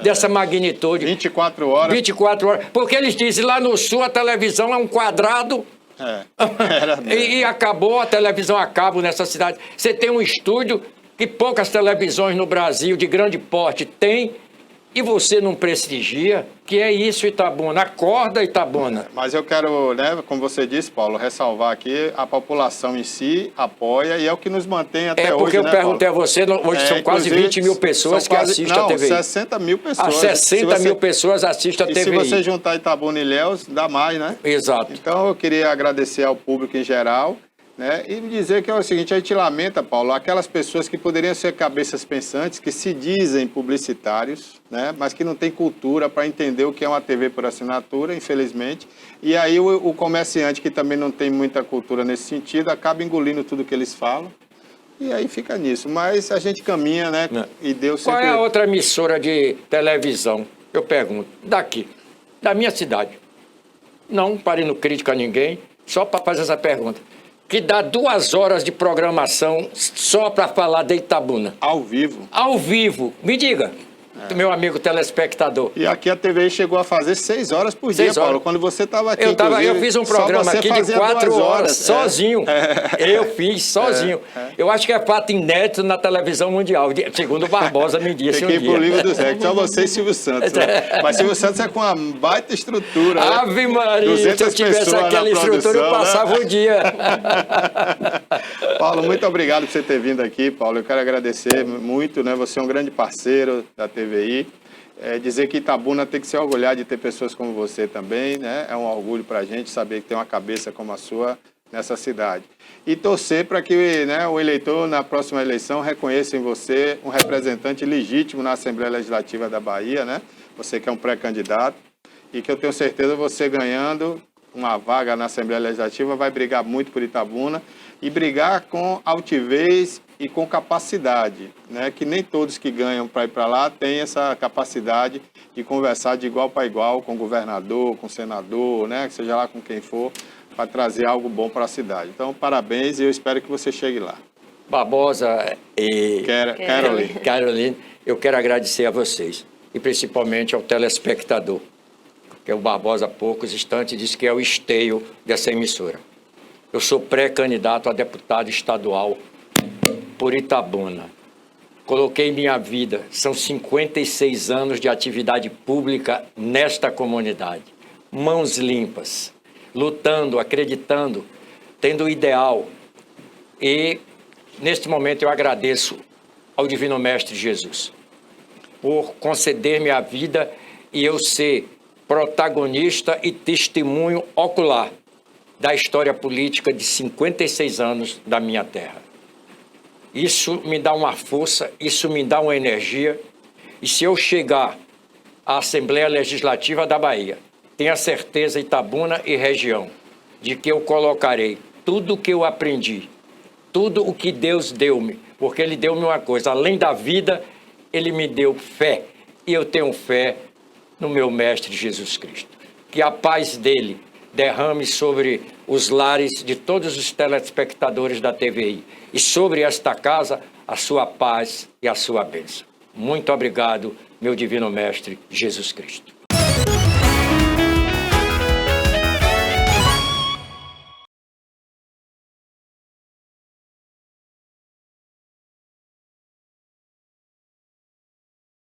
dessa magnitude? 24 horas. 24 horas. Porque eles dizem, lá no Sul a televisão é um quadrado. Era e acabou a televisão a cabo nessa cidade. Você tem um estúdio que poucas televisões no Brasil de grande porte têm. E você não prestigia, que é isso, Itabuna. Acorda, Itabuna. Mas eu quero, né, como você disse, Paulo, ressalvar aqui, a população em si apoia e é o que nos mantém até hoje, porque eu perguntei a você, hoje são quase 20 mil pessoas que assistem a TVI. 60 mil pessoas. 60 mil pessoas assistem a TVI. E se você juntar Itabuna e Ilhéus, dá mais, né? Exato. Então eu queria agradecer ao público em geral, né, e dizer que é o seguinte, a gente lamenta, Paulo, aquelas pessoas que poderiam ser cabeças pensantes, que se dizem publicitários, né, mas que não têm cultura para entender o que é uma TV por assinatura, infelizmente, e aí o comerciante que também não tem muita cultura nesse sentido, acaba engolindo tudo que eles falam, e aí fica nisso. Mas a gente caminha, né, e Deus sempre... Qual é a outra emissora de televisão? Eu pergunto, daqui, da minha cidade. Não parei no crítico a ninguém, só para fazer essa pergunta. Que dá 2 horas de programação só para falar de Itabuna. Ao vivo. Ao vivo. Me diga, meu amigo telespectador. E aqui a TVI chegou a fazer 6 horas por dia, Paulo. Quando você estava aqui, eu fiz um programa aqui de 4 horas, sozinho. Eu fiz sozinho. Eu acho que é fato inédito na televisão mundial, segundo o Barbosa me disse Fiquei um dia. pro livro do Zé, só você e Silvio Santos. Né? Mas Silvio Santos é com uma baita estrutura. Ave Maria, se eu tivesse aquela estrutura, eu passava o dia. Paulo, muito obrigado por você ter vindo aqui, Paulo. Eu quero agradecer muito, né? Você é um grande parceiro da TVI. Dizer que Itabuna tem que se orgulhar de ter pessoas como você também, né? É um orgulho para a gente saber que tem uma cabeça como a sua nessa cidade. E torcer para que, né, o eleitor, na próxima eleição, reconheça em você um representante legítimo na Assembleia Legislativa da Bahia, né? Você que é um pré-candidato, e que eu tenho certeza você ganhando uma vaga na Assembleia Legislativa vai brigar muito por Itabuna e brigar com altivez e com capacidade, né? Que nem todos que ganham para ir para lá têm essa capacidade de conversar de igual para igual com o governador, com o senador, né? Que seja lá com quem for, para trazer algo bom para a cidade. Então, parabéns e eu espero que você chegue lá. Barbosa e Caroline, eu quero agradecer a vocês e principalmente ao telespectador, que o Barbosa há poucos instantes disse que é o esteio dessa emissora. Eu sou pré-candidato a deputado estadual por Itabuna. Coloquei minha vida, são 56 anos de atividade pública nesta comunidade. Mãos limpas, lutando, acreditando, tendo o ideal. E, neste momento, eu agradeço ao Divino Mestre Jesus por conceder-me a vida e eu ser protagonista e testemunho ocular da história política de 56 anos da minha terra. Isso me dá uma força, isso me dá uma energia, e se eu chegar à Assembleia Legislativa da Bahia, tenha certeza, Itabuna e região, de que eu colocarei tudo o que eu aprendi, tudo o que Deus deu-me, porque Ele deu-me uma coisa, além da vida, Ele me deu fé, e eu tenho fé no meu Mestre Jesus Cristo. Que a paz dele derrame sobre os lares de todos os telespectadores da TVI e sobre esta casa a sua paz e a sua bênção. Muito obrigado, meu Divino Mestre Jesus Cristo.